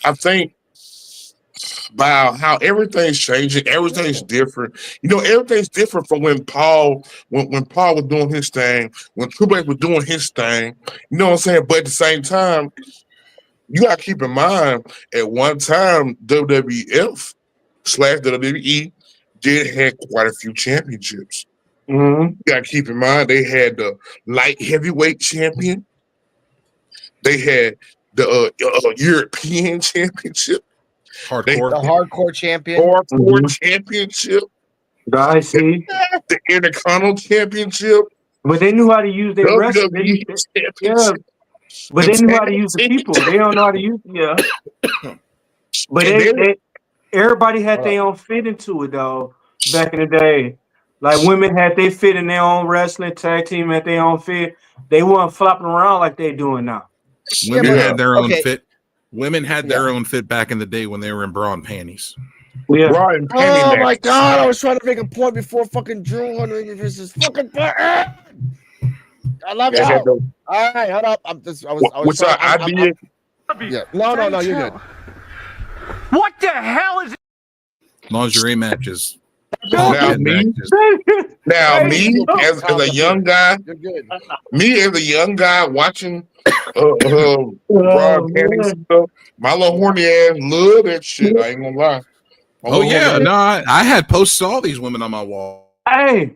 I think about how everything's changing, everything's different. Everything's different from when Paul was doing his thing, when Triple H was doing his thing. You know what I'm saying? But at the same time, you gotta keep in mind, at one time, WWF/WWE did have quite a few championships. You gotta keep in mind they had the light heavyweight champion, they had the European championship, the hardcore champion, championship, the IC, the Intercontinental Championship. But they knew how to use their wrestling. But they knew how to use the people. They don't know how to use But everybody had their own fit into it though. Back in the day, like women had their fit in their own wrestling, tag team had their own fit. They weren't flopping around like they doing now. Women had their own fit. Women had their own fit back in the day when they were in bra and panties. Bra and panty oh my god! I was trying to make a point before fucking Drew Hunter versus fucking button. I love you. All right, hold up. What's our idea? No, you're good. What the hell is it? Lingerie matches. Now me as a young guy, watching bra and panties stuff, my little horny ass love that shit. I ain't gonna lie. I had posts of all these women on my wall. Hey,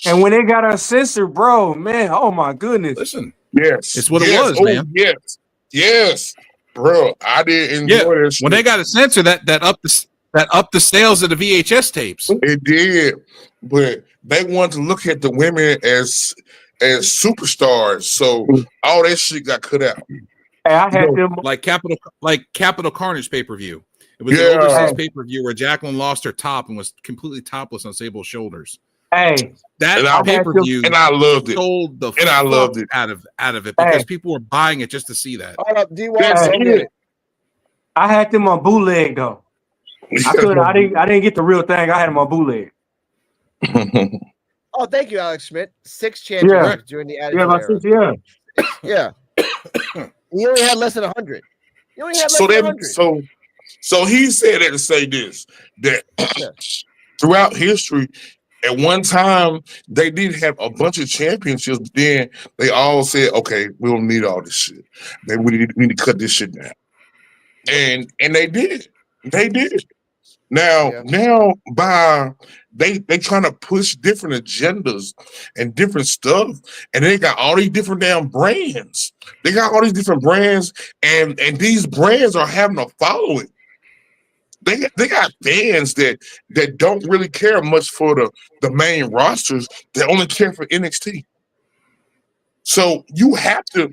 and when they got uncensored, bro, man, oh my goodness. Listen, it's what it was, man. Yes, bro, I did enjoy this. When they got a censor, that upped the sales of the VHS tapes. It did, but they wanted to look at the women as superstars, so all that shit got cut out. Hey, I had them like Capital Carnage pay-per-view. It was an overseas pay-per-view where Jacqueline lost her top and was completely topless on Sable's shoulders. Hey, that pay-per-view, and I loved it. Sold the and I loved it out of it because people were buying it just to see that. I had them on bootleg though. I didn't get the real thing. I had them on bootleg. Oh, thank you, Alex Schmidt. 6 champions during the Attitude Era. Yeah. He only had less than 100. So he said that to say this, that throughout history, at one time they did have a bunch of championships, but then they all said, okay, we don't need all this shit. We need to cut this shit down. And they did. They did. Now by they trying to push different agendas and different stuff, and they got all these different damn brands. They got all these different brands, and these brands are having a following. They got fans that don't really care much for the main rosters. They only care for NXT. So you have to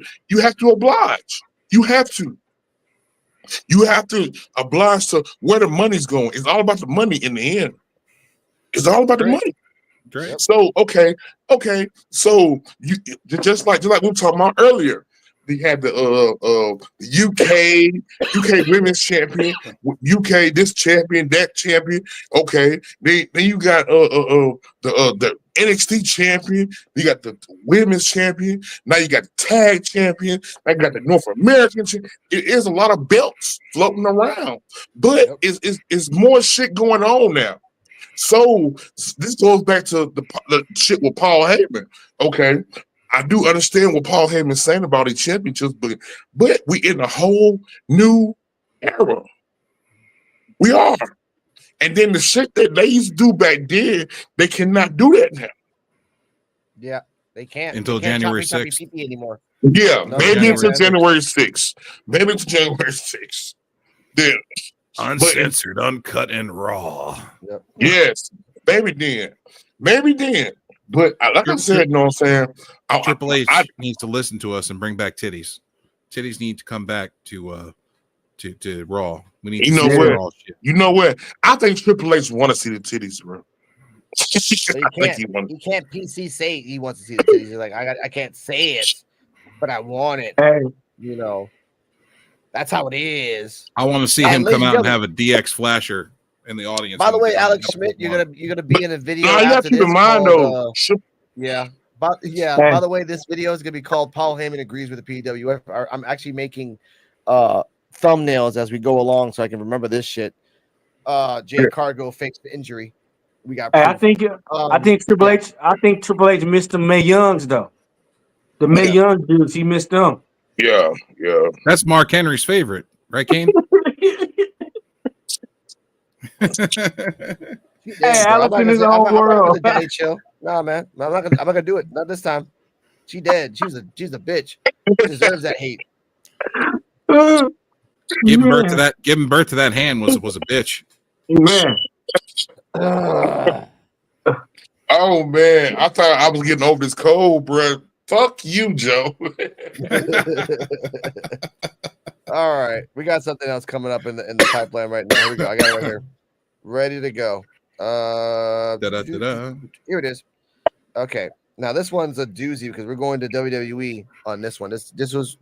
oblige. You have to oblige to where the money's going. It's all about the money in the end. It's all about the money. Right. So okay. So you just like we were talking about earlier. They had the UK women's champion, UK this champion, that champion. Okay, then you got the NXT champion. You got the women's champion. Now you got the tag champion. Now you got the North American champion. It is a lot of belts floating around, but it's more shit going on now. So this goes back to the shit with Paul Heyman. Okay, I do understand what Paul Heyman's saying about his championships, but we in a whole new era. We are. And then the shit that they used to do back then, they cannot do that now. Yeah, they can't. Until they can't January choppy 6th. pee anymore. Yeah, No, maybe January until January 6th. Maybe until January 6th. Then. Uncensored, uncut, and raw. Yep. Yes, maybe then. But like I said, you know what I'm saying? Triple H needs to listen to us and bring back titties. Titties need to come back to Raw. We need. You know what? You know what? I think Triple H want to see the titties, bro. He can't PC say he wants to see the titties. He's like, I can't say it, but I want it. Hey. You know, that's how it is. I want to see him come out and have a DX flasher in the audience. By the way, Alex Schmidt, you're gonna be in a video. Nah, you have to keep in mind though. By the way, this video is gonna be called "Paul Heyman agrees with the P.U.W." I'm actually making thumbnails as we go along, so I can remember this shit. Jade Cargo fakes the injury. We got. Hey, I think Triple H. I think Triple H missed the Mae Youngs though. The Mae Young dudes, he missed them. Yeah. That's Mark Henry's favorite, right, Kane? Hey, Alex in his own world. Nah, man, I'm not gonna do it. Not this time. She dead. She's a bitch. She deserves that hate. Giving birth to that hand was a bitch. Man. Oh man, I thought I was getting over this cold, bro. Fuck you, Joe. All right, we got something else coming up in the pipeline right now. Here we go. I got it right here, ready to go. Here it is. Okay, now this one's a doozy because we're going to WWE on this one. This was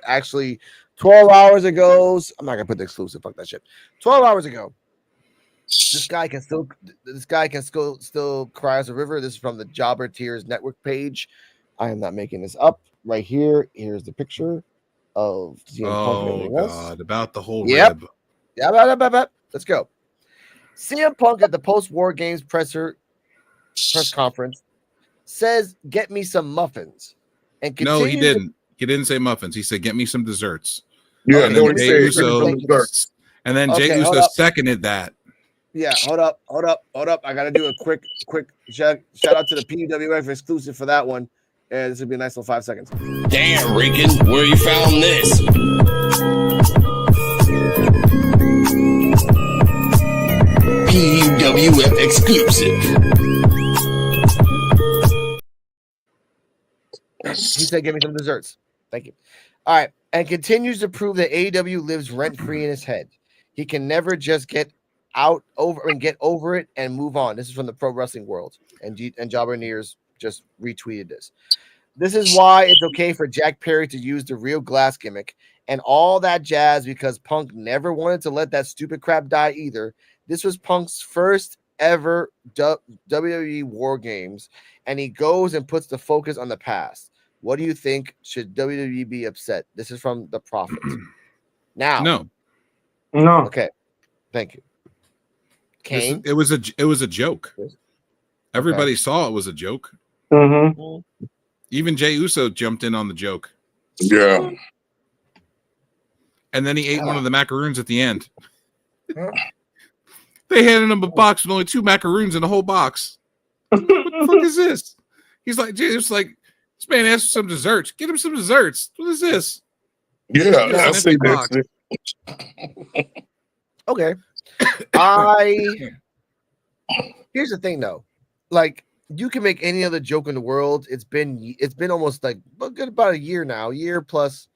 actually 12 hours ago. I'm not gonna put the exclusive. Fuck that shit. 12 hours ago. This guy can still cry as a river. This is from the Jobber Tears Network page. I am not making this up. Right here. Here's the picture of CM Punk. Oh God, about the whole rib. Yeah, let's go. CM Punk at the post-war games press conference says, "Get me some muffins." And no, he didn't. He didn't say muffins. He said, "Get me some desserts." Yeah, and then Jey Uso seconded that. Yeah, hold up. I gotta do a quick shout out to the P.U.W exclusive for that one. And this would be a nice little 5 seconds. Damn, Rican, where you found this? P.U.W exclusive. He said, "Give me some desserts." Thank you. All right, and continues to prove that AEW lives rent free in his head. He can never just get over it and move on. This is from the Pro Wrestling World, and Jobber Tears just retweeted this. This is why it's okay for Jack Perry to use the real glass gimmick and all that jazz, because Punk never wanted to let that stupid crap die either. This was Punk's first ever WWE War Games, and he goes and puts the focus on the past. What do you think? Should WWE be upset? This is from the Prophet. Now, no. Okay, thank you. Kane? It was a joke. Everybody saw it was a joke. Mm-hmm. Even Jey Uso jumped in on the joke. Yeah. And then he ate one of the macaroons at the end. They handed him a box with only 2 macaroons in the whole box. What the fuck is this? He's like, this man asked for some desserts. Get him some desserts. What is this? Yeah, I see that. Okay. Here's the thing though, like you can make any other joke in the world. It's been almost like about a year now, year plus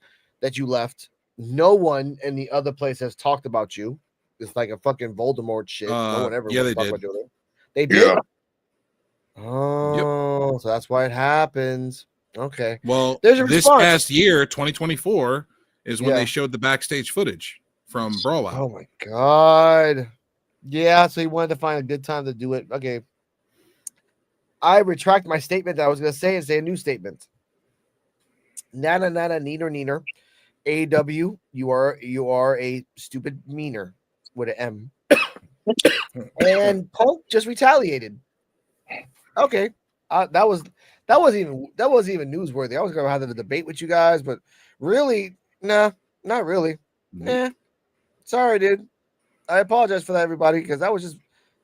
that you left. No one in the other place has talked about you. It's like a fucking Voldemort shit. No one ever Yeah, they talk did. about you. They did. Yeah. Oh, so that's why it happens. Okay. Well, There's a this response. past year, 2024, is when they showed the backstage footage from Brawl Out. Oh my god. Yeah, so he wanted to find a good time to do it. Okay. I retract my statement that I was going to say and say a new statement. Nana, neener, neener. A.W, you are a stupid meaner with an M. And Punk just retaliated. Okay. That wasn't even newsworthy. I was going to have a debate with you guys, but really, nah, not really. Nah. Sorry, dude. I apologize for that, everybody, because that was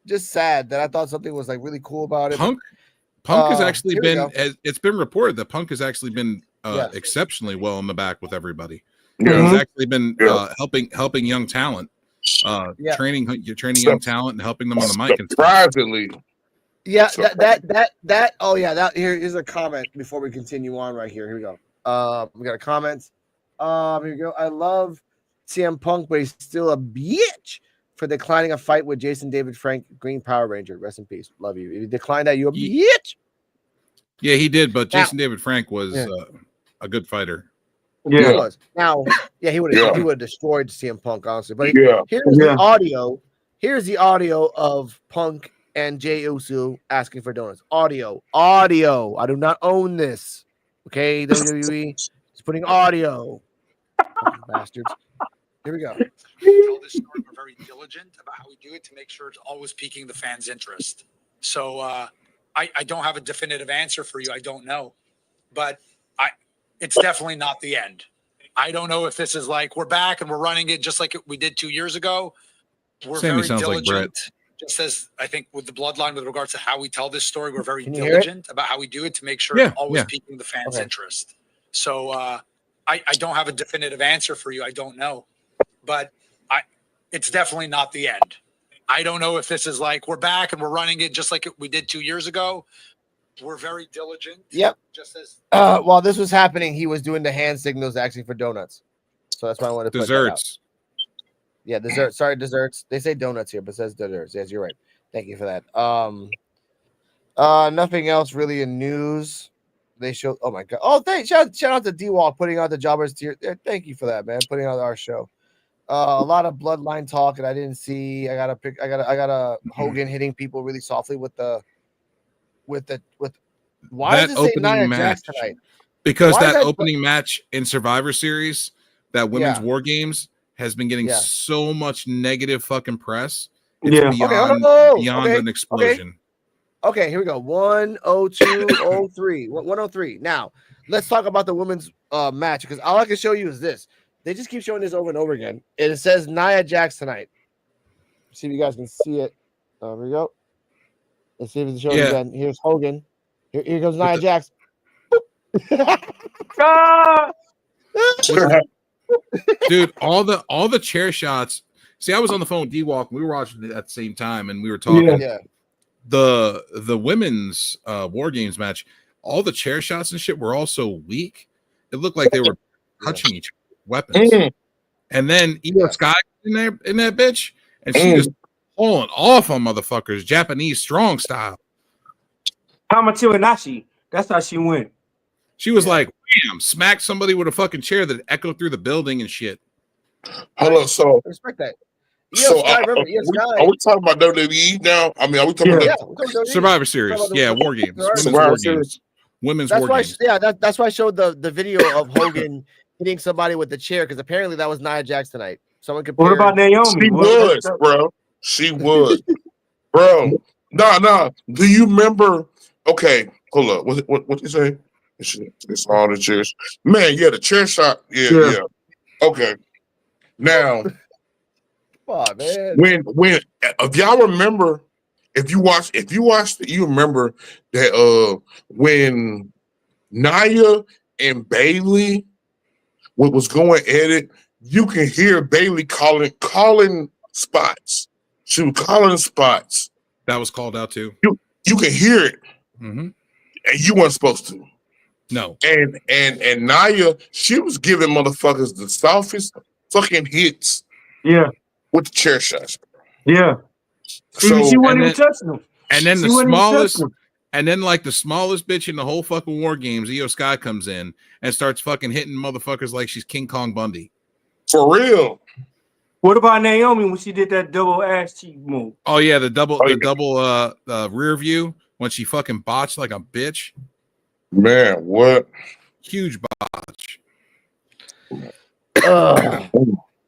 just sad that I thought something was like really cool about it. Punk has actually been. It's been reported that Punk has actually been exceptionally well in the back with everybody. Yeah. He's actually been helping young talent, training young talent and helping them on the mic. And Surprisingly. Yeah, that. Oh yeah, here's a comment before we continue on. Right here, we go. We got a comment. Here we go. I love CM Punk, but he's still a bitch for declining a fight with Jason David Frank, Green Power Ranger. Rest in peace. Love you. If you declined that, you a bitch. Yeah, he did, but Jason David Frank was a good fighter. Yeah, he was. Now, he would have destroyed CM Punk, honestly. But here's the audio. Here's the audio of Punk and Jey Uso asking for donuts. Audio. I do not own this. Okay, WWE is putting audio. Fucking bastards. Here we go. Tell this story. We're very diligent about how we do it to make sure it's always piquing the fans' interest. So I don't have a definitive answer for you. I don't know, but it's definitely not the end. I don't know if this is like we're back and we're running it just like we did 2 years ago. We're Sammy very sounds diligent. like Brett. Just as I think with the bloodline, with regards to how we tell this story, we're very diligent about how we do it to make sure it's always piquing the fans' interest. So I don't have a definitive answer for you. I don't know, but it's definitely not the end. I don't know if this is like we're back and we're running it just like we did 2 years ago. We're very diligent. Yep. Just as while this was happening, he was doing the hand signals asking for donuts. So that's why I wanted to put desserts. That out. Yeah, desserts. Sorry, desserts. They say donuts here, but it says desserts. Yes, you're right. Thank you for that. Nothing else really in news. They showed. Oh my god. Oh, shout out to D-Walk putting out the jobbers tier. Thank you for that, man. Putting out our show. A lot of bloodline talk, and I didn't see. I got a Hogan hitting people really softly with. Why that does it say opening Nia match? Jax tonight? Because that opening match in Survivor Series, that women's Yeah. War Games, has been getting so much negative fucking press. It's Yeah. beyond an explosion. Okay, here we go. 102.03. 103. Now, let's talk about the women's match, because all I can show you is this. They just keep showing this over and over again. And it says Nia Jax tonight. See if you guys can see it. There we go. Let's see if it's showing again. Here's Hogan. Here goes Nia Jax. Dude, all the chair shots. See, I was on the phone with D-Walk. We were watching it at the same time, and we were talking. Yeah. The women's War Games match, all the chair shots and shit were all so weak. It looked like they were touching each weapons. And then Sky in that bitch, and she just pulling off on motherfuckers, Japanese strong style. Hamachi Nashi. That's how she went. She was like, bam, smacked somebody with a fucking chair that echoed through the building and shit. Hello, so I respect that. are we talking about WWE now? I mean, are we talking about Survivor Series? Yeah, War Games. Women's War Games. That's why I showed the video of Hogan hitting somebody with the chair, because apparently that was Nia Jax tonight. Someone compared. What about Naomi? She was, bro. She was, bro. No. Do you remember? Okay, hold up. What you say? It's all the chairs, man. Yeah, the chair shot. Yeah. Okay. Now, man. when if y'all remember, if you watched it, you remember that when Nia and Bayley was going at it, you can hear Bayley calling spots. She was calling spots. That was called out too. You can hear it, and you weren't supposed to. No. And Naya, she was giving motherfuckers the softest fucking hits. Yeah. With the chair shots. Yeah. So she wasn't even touching them. And then She the wasn't even smallest, touching them. and then like the smallest bitch in the whole fucking War Games, Io Sky comes in and starts fucking hitting motherfuckers like she's King Kong Bundy. For real. What about Naomi when she did that double ass cheek move? Oh yeah, the double rear view when she fucking botched like a bitch. Man, what? Huge botch.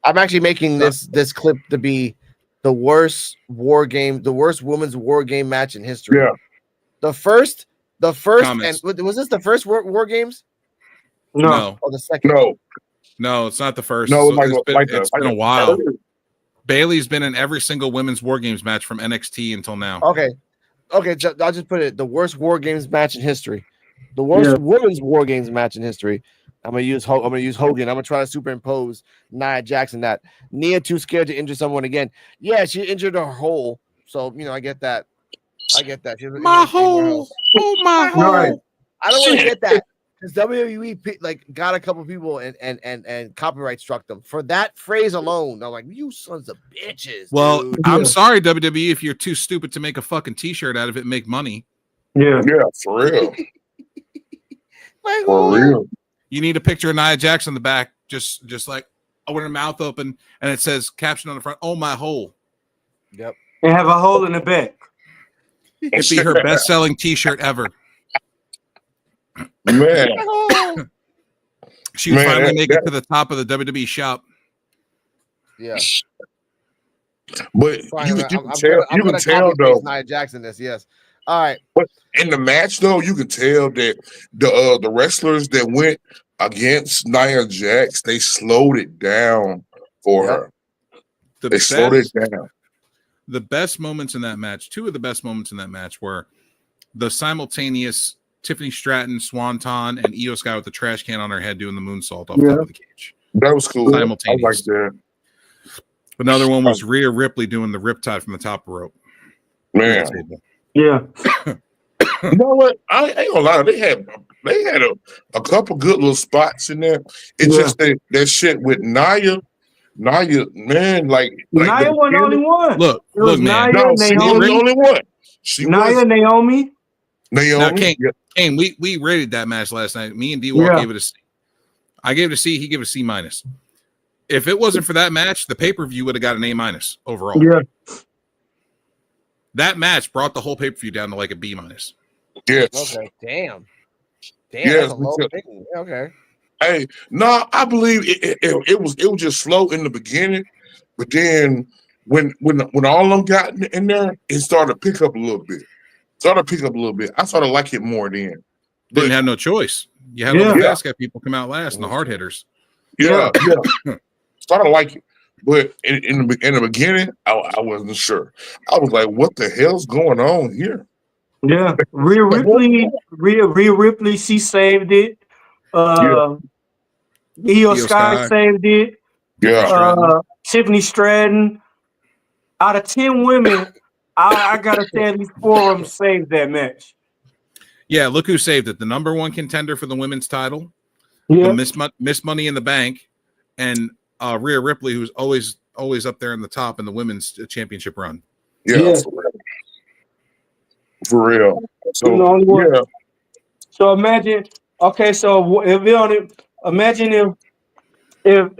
I'm actually making this clip to be the worst war game, the worst women's war game match in history. Yeah. The first, Comments. and was this the first war games? No. Or the second? No, it's not the first. No, It's been a while. Bailey's been in every single women's War Games match from NXT until now. Okay, I'll just put it: the worst war games match in history, the worst women's war games match in history. I'm gonna use Hogan. I'm gonna try to superimpose Nia Jackson. That Nia too scared to injure someone again. Yeah, she injured her hole, so I get that. My hole. Oh my hole. Right. I don't want to get that because WWE got a couple people and copyright struck them for that phrase alone. I'm like, you sons of bitches. Well, dude. I'm sorry, WWE, if you're too stupid to make a fucking T-shirt out of it and make money. Yeah, for real. For real. You need a picture of Nia Jackson in the back, just like with her mouth open, and it says caption on the front, "Oh my hole." Yep. And have a hole in the back. It'd be her best-selling T-shirt ever. Man. She would finally make it to the top of the WWE shop. Yeah. But Fine, you I'm can gonna tell copy though. Nia Jackson this, yes. All right. But in the match though, you can tell that the wrestlers that went against Nia Jax, they slowed it down for her. They slowed it down. The best moments in that match, two of the best moments in that match were the simultaneous Tiffany Stratton, Swanton, and Io Sky with the trash can on her head doing the moonsault off the top of the cage. That was cool. Simultaneous. I like that. Another one was Rhea Ripley doing the riptide from the top rope. Man. Yeah. You know what? I ain't gonna lie. They had a couple good little spots in there. It's just that shit with Nia, man, like Nia wasn't the only one. Look, man. Nia, she was the only one. Nia, Naomi. Now, Kane, we rated that match last night. Me and D-Walk gave it a C. I gave it a C. He gave it a C minus. If it wasn't for that match, the pay-per-view would have got an A minus overall. Yeah. That match brought the whole pay-per-view down to like a B minus. Yes. Okay. Damn. Yes, That's a low thing. Okay. Hey, no, I believe it was just slow in the beginning, but then when all of them got in there, it started to pick up a little bit. I started to like it more then. Didn't have no choice. You had all the fast guy people come out last and the hard hitters. Yeah. Started to like it. But in the beginning, I wasn't sure. I was like, what the hell's going on here? Yeah. Rhea Ripley, she saved it. Io Sky saved it. Yeah. Tiffany Stratton. Out of 10 women, I gotta say at least 4 of them saved that match. Yeah, look who saved it. The number one contender for the women's title. Yeah. Miss Money in the Bank, and Rhea Ripley, who's always up there in the top in the women's championship run. Yeah. For real. So yeah. So imagine. Okay, so if imagine if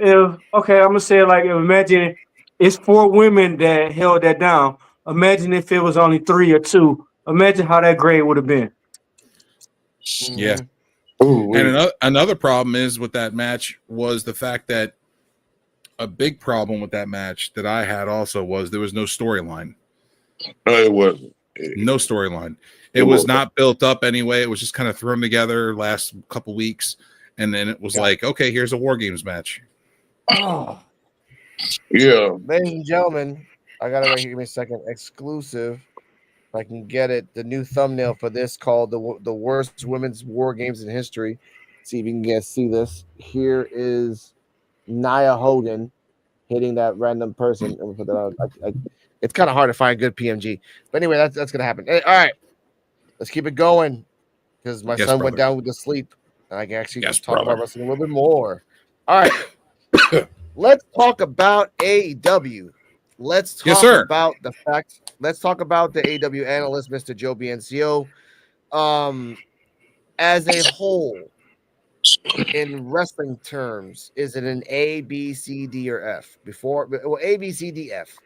okay, I'm gonna say it like imagine it's 4 women that held that down. Imagine if it was only 3 or 2. Imagine how that grade would have been. Yeah. And another problem is with that match was the fact that a big problem with that match that I had also was there was no storyline. No, it wasn't. No storyline. It was not built up anyway. It was just kind of thrown together last couple weeks, and then it was like, okay, here's a War Games match. Oh. Yeah. Ladies and gentlemen, I got it right here. Give me a second. Exclusive. If I can get it. The new thumbnail for this called the worst women's War Games in history. See if you can see this. Here is Nia Hogan hitting that random person. And put that on. It's kind of hard to find good PMG. But anyway, that's gonna happen. Hey, all right, let's keep it going because my son went down to sleep, and I can actually talk about wrestling a little bit more. All right, let's talk about AEW. Let's talk about the fact. Let's talk about the AEW analyst, Mr. Joe BNCO. As a whole, in wrestling terms, is it an A, B, C, D, or F? A, B, C, D, F.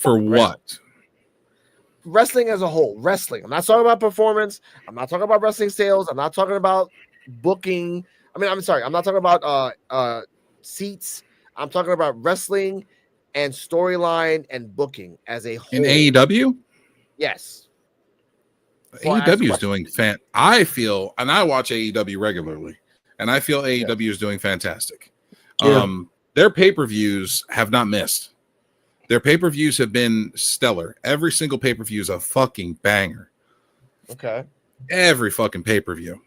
For what? Wrestling as a whole. Wrestling. I'm not talking about performance. I'm not talking about wrestling sales. I'm not talking about booking. I'm sorry. I'm not talking about seats. I'm talking about wrestling and storyline and booking as a whole. In AEW? Yes. AEW is doing I feel, and I watch AEW regularly, and I feel AEW is doing fantastic. Yeah. Their pay-per-views have not missed. Their pay-per-views have been stellar. Every single pay-per-view is a fucking banger. Okay. Every fucking pay-per-view.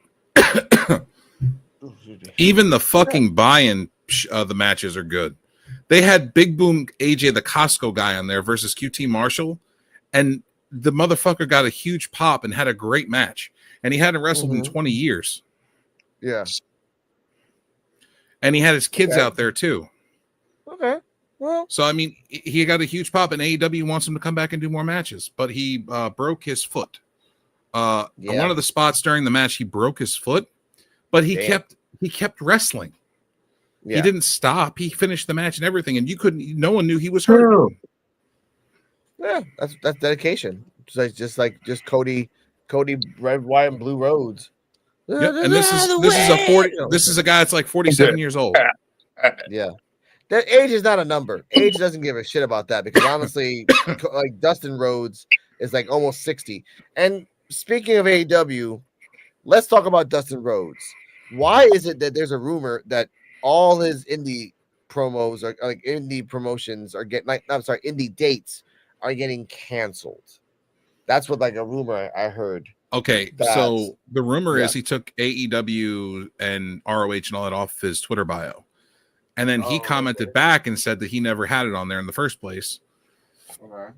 Even the fucking buy-in the matches are good. They had Big Boom AJ the Costco guy on there versus QT Marshall, and the motherfucker got a huge pop and had a great match. And he hadn't wrestled in 20 years. Yeah. And he had his kids out there too. Okay. Well, so I mean, he got a huge pop, and AEW wants him to come back and do more matches, but he broke his foot. On one of the spots during the match, he broke his foot, but he kept wrestling. Yeah. He didn't stop. He finished the match and everything, and no one knew he was hurt. Yeah, that's dedication. Just like Cody, red, white, and blue roads. Yep. And this is a guy that's like 47 years old. Yeah. That age is not a number. Age doesn't give a shit about that because honestly, like Dustin Rhodes is like almost 60. And speaking of AEW, let's talk about Dustin Rhodes. Why is it that there's a rumor that all his indie promos are like indie promotions are getting indie dates are getting canceled? That's what like a rumor I heard. Okay, so the rumor is he took AEW and ROH and all that off his Twitter bio. And then he commented back and said that he never had it on there in the first place. Okay.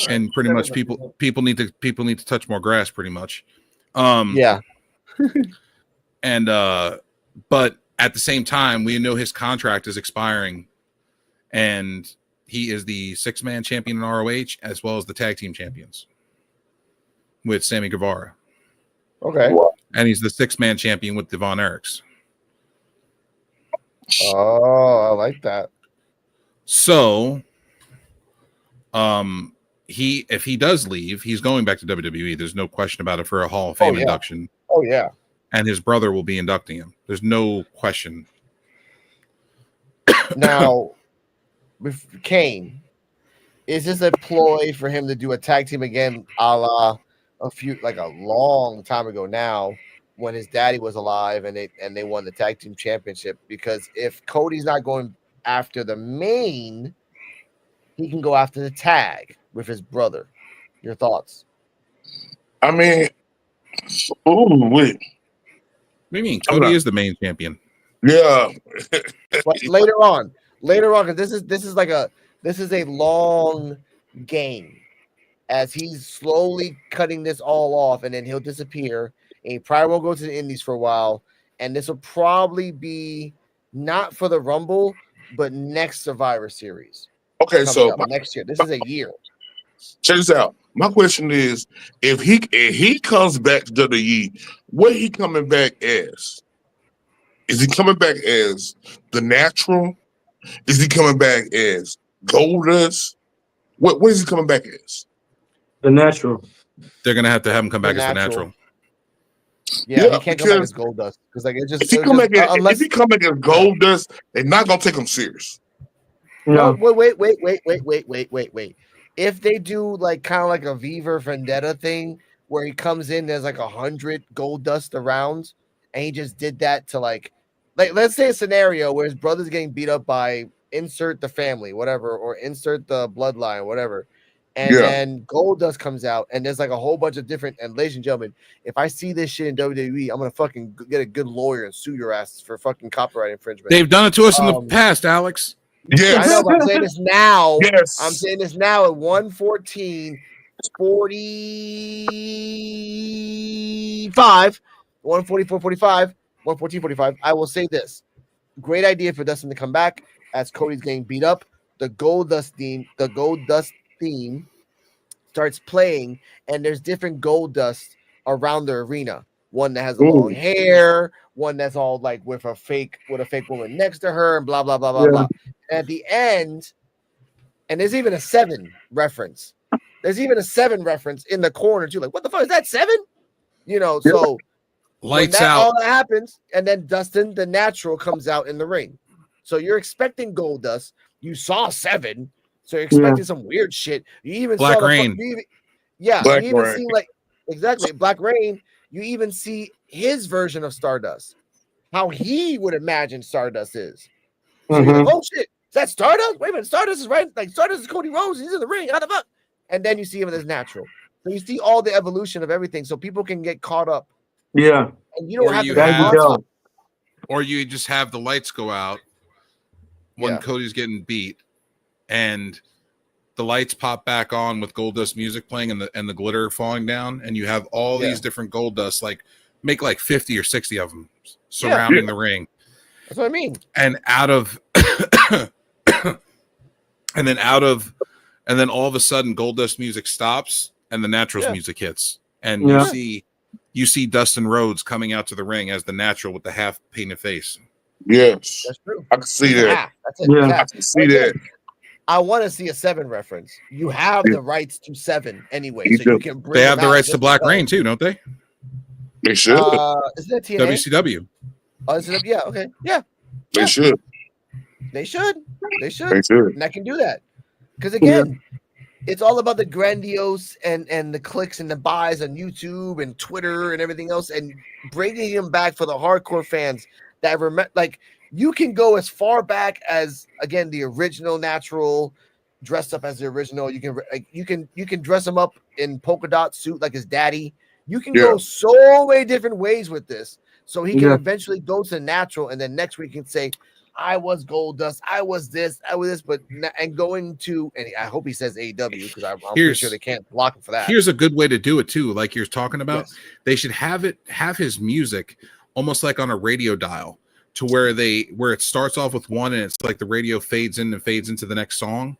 And pretty much people need to touch more grass pretty much. Yeah. And but at the same time, we know his contract is expiring, and he is the 6-man champion in ROH as well as the tag team champions with Sammy Guevara. Okay. And he's the 6-man champion with Devon Eriks. Oh, I like that. So, if he does leave, he's going back to WWE. There's no question about it for a Hall of Fame induction. Oh yeah. And his brother will be inducting him. There's no question. Now, with Kane, is this a ploy for him to do a tag team again, a la a long time ago now, when his daddy was alive and they won the tag team championship? Because if Cody's not going after the main, he can go after the tag with his brother. Your thoughts? I mean, wait. What do you mean? Cody is the main champion. Yeah. But later on, because this is a long game, as he's slowly cutting this all off, and then he'll disappear. And he probably won't go to the Indies for a while. And this will probably be not for the Rumble, but next Survivor Series. Okay, so next year. This is a year. Check this out. My question is, if he comes back to WWE, what he coming back as? Is he coming back as the Natural? Is he coming back as Goldust? What is he coming back as? The Natural. They're gonna have to have him come back as the Natural. Yeah, he can't come back as Goldust because like if he come back as Goldust, they're not gonna take him serious. No, wait. If they do like kind of like a V for Vendetta thing where he comes in, there's like 100 Goldust around, and he just did that to like let's say a scenario where his brother's getting beat up by insert the family, whatever, or insert the bloodline, whatever. And then Goldust comes out, and there's like a whole bunch of different. And ladies and gentlemen, if I see this shit in WWE, I'm gonna fucking get a good lawyer and sue your asses for fucking copyright infringement. They've done it to us in the past, Alex. Yes. I know, but I'm saying this now. Yes. I'm saying this now at 114:45, 144:45, 114:45. I will say this: great idea for Dustin to come back as Cody's getting beat up. The Gold Dust theme starts playing, and there's different Gold Dust around the arena. One that has the long hair, one that's all like with a fake woman next to her, and blah blah blah blah blah. And at the end, and there's even a 7 reference. There's even a 7 reference in the corner too. Like, what the fuck is that 7? You know, so Lights when out. all that happens, and then Dustin the Natural comes out in the ring. So you're expecting Gold Dust. You saw 7, so you're expecting some weird shit. You even Black saw the Rain. you Black even Rain. see like exactly Black Rain. You even see his version of Stardust, how he would imagine Stardust is. So you're like, oh shit, is that Stardust? Wait a minute, Stardust is right. Like Stardust is Cody Rhodes. He's in the ring. How the fuck? And then you see him as natural. So you see all the evolution of everything, so people can get caught up. Yeah, and you don't Or have you to. have- Or you just have the lights go out when Cody's getting beat, and the lights pop back on with Goldust music playing and the glitter falling down, and you have all these different Goldust, like make like 50 or 60 of them surrounding the ring. That's what I mean. And out of and then all of a sudden Goldust music stops and the Naturals music hits, and you see Dustin Rhodes coming out to the ring as the Natural with the half painted face. Yes, that's true. I can see that. That's it. I can see that. I want to see a 7 reference. You have the rights to 7 anyway, so you can bring. They have them the out rights to Black Rain too, don't they? They should. Isn't that TNA? WCW. Oh, is it? Yeah. Okay. Yeah. They should. They should. They should. And I can do that because again, it's all about the grandiose and the clicks and the buys on YouTube and Twitter and everything else, and bringing him back for the hardcore fans that remember. Like, you can go as far back as again the original Natural, dressed up as the original. You can you can dress him up in polka dot suit like his daddy. You can go so many different ways with this, so he can eventually go to Natural, and then next week he can say, I was Goldust, I was this, but and going to, and I hope he says AEW because I'm pretty sure they can't block him for that. Here's a good way to do it too, like you're talking about. They should have his music almost like on a radio dial, to where it starts off with one and it's like the radio fades in and fades into the next song.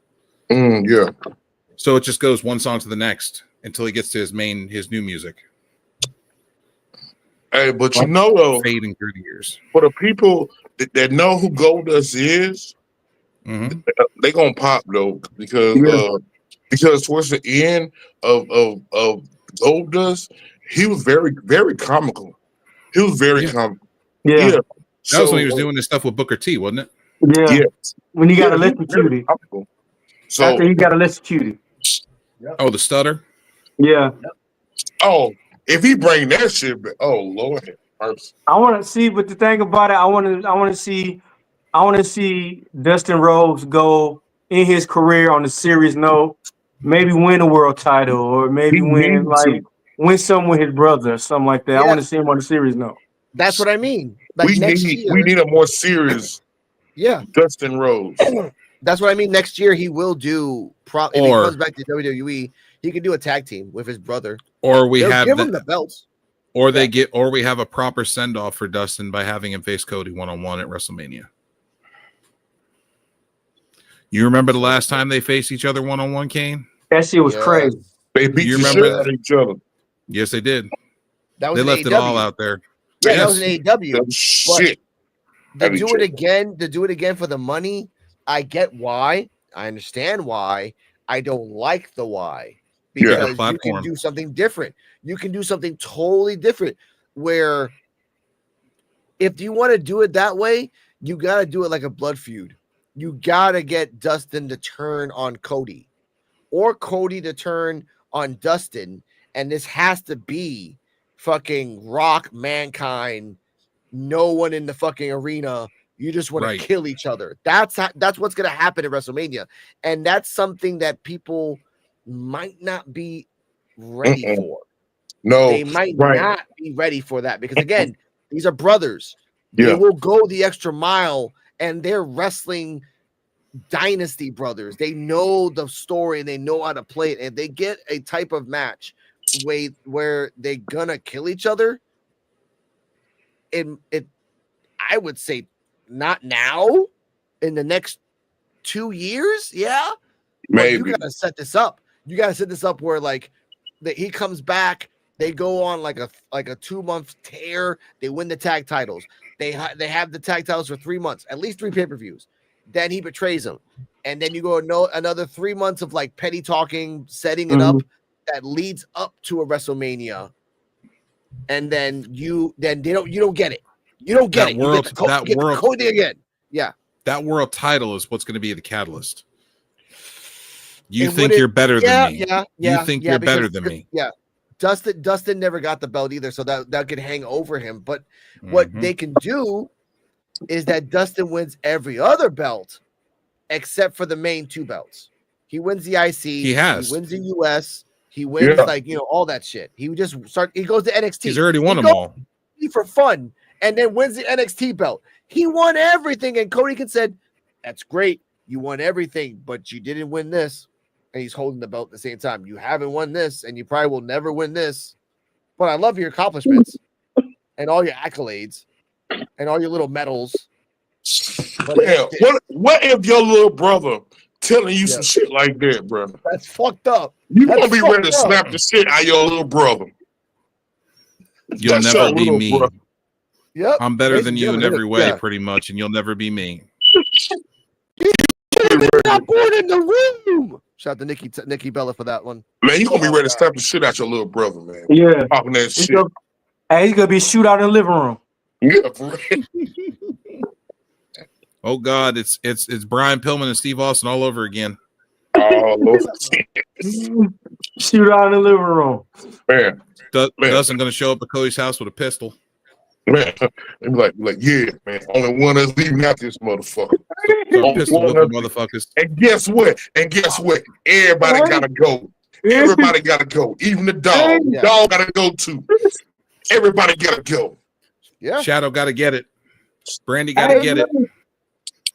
So it just goes one song to the next until he gets to his new music. Hey, but you know though, fading through the years. For the people that know who Goldust is, they gonna pop though, because towards the end of Goldust, he was very, very comical. He was very comical. That was when he was doing this stuff with Booker T, wasn't it? Yeah. When you got electrocuted. So after you got electrocuted. Oh, the stutter. Yeah. Oh, if he bring that shit back, oh Lord. I want to see, but the thing about it, I want to see Dustin Rhodes go in his career on a serious note, maybe win a world title, or maybe win something with his brother, or something like that. I want to see him on a serious note. That's what I mean. Like we need a more serious Dustin Rhodes. That's what I mean. Next year he will do if he comes back to WWE, he can do a tag team with his brother. Or we give him the belts. Or we have a proper send-off for Dustin by having him face Cody one-on-one at WrestleMania. You remember the last time they faced each other one-on-one, Kane? That shit was crazy. They beat the shit out of each other. Yes, they did. That was they left it all out there. Yeah, that was an AEW. Shit. To do it again for the money, I get why. I understand why. I don't like the why. Because you can do something different. You can do something totally different, where if you want to do it that way, you got to do it like a blood feud. You got to get Dustin to turn on Cody, or Cody to turn on Dustin, and this has to be fucking Rock, Mankind, no one in the fucking arena. You just want to kill each other. That's what's going to happen at WrestleMania, and that's something that people might not be ready for. No, they might not be ready for that, because again, these are brothers. They will go the extra mile, and they're wrestling dynasty brothers. They know the story and they know how to play it. And they get a type of match where they're gonna kill each other. I would say not now, in the next 2 years. Yeah. Maybe. But you gotta set this up. You gotta set this up where like he comes back, they go on like a 2-month tear, they win the tag titles. They have the tag titles for 3 months, at least 3 pay-per-views. Then he betrays them. And then you go another 3 months of like petty talking, setting it up that leads up to a WrestleMania. And then you don't get it. You don't get it. Cody again. Yeah. That world title is what's going to be the catalyst. You think you're better than me. You think you're better than me. Yeah. Dustin never got the belt either, so that could hang over him. But what they can do is that Dustin wins every other belt except for the main 2 belts. He wins the IC. He wins the US. He wins all that shit. He would just he goes to NXT. He's already won them all for fun, and then wins the NXT belt. He won everything, and Cody said, "That's great. You won everything, but you didn't win this." And he's holding the belt at the same time. You haven't won this, and you probably will never win this. But I love your accomplishments and all your accolades and all your little medals. Man, what if your little brother telling you some shit like that, bro? That's fucked up. You gonna be ready to slap the shit out of your little brother. You'll never be me. Yep. I'm better than you in every way, pretty much, and you'll never be me. You're not born in the room. Shout out to Nikki Bella for that one. Man, you gonna be ready to slap the shit out your little brother, man. Yeah. Talking that shit. He's gonna be a shootout in the living room. Yeah, for real. Oh God, it's Brian Pillman and Steve Austin all over again. Oh Lord. Shootout in the living room. Man. Dustin gonna show up at Cody's house with a pistol. Man, and be like, yeah, man. Only one that's leaving out this motherfucker. Motherfuckers. And guess what? Everybody gotta go. Everybody gotta go. Even the dog. The dog gotta go too. Everybody gotta go. Yeah. Shadow gotta get it. Brandy gotta get it.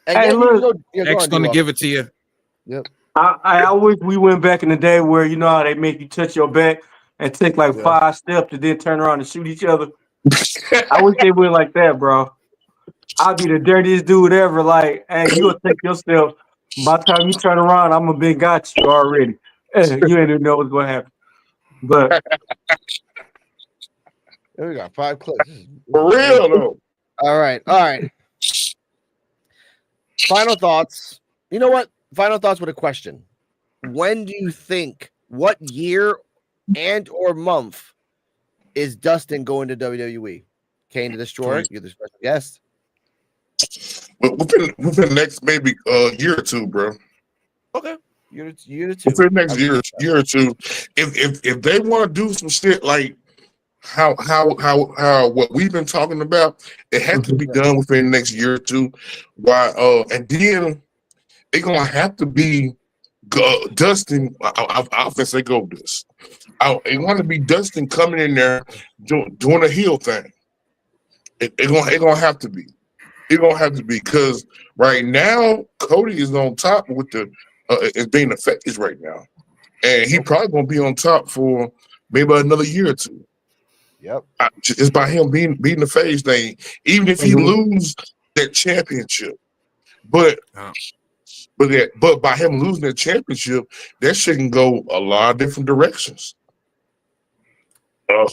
Hey, look. X gonna give it to you. Yep. I wish we went back in the day where you know how they make you touch your back and take like 5 steps and then turn around and shoot each other. I wish they went like that, bro. I'll be the dirtiest dude ever. Like, hey, you gonna take your steps. By the time you turn around, I'm a big got you already. You ain't even know what's gonna happen. But we got 5 clips. For real though. All right. Final thoughts. You know what? Final thoughts with a question. When do you think, what year and or month is Dustin going to WWE? Kane the Destroyer, you're the special guest. Within the next maybe year or 2, bro. Okay. Year or 2. Within the next year or 2. If they want to do some shit like how what we've been talking about, it has to be done within the next year or 2. Why? And then it's gonna have to be Dustin. I'll say go this. It want to be Dustin coming in there doing a heel thing. It's gonna have to be. It's gonna have to be because right now Cody is on top with the it's being the face right now, and he probably gonna be on top for maybe another year or 2. Yep. It's by him being the face thing, even if he lose that championship, but by him losing that championship, that shit can go a lot of different directions.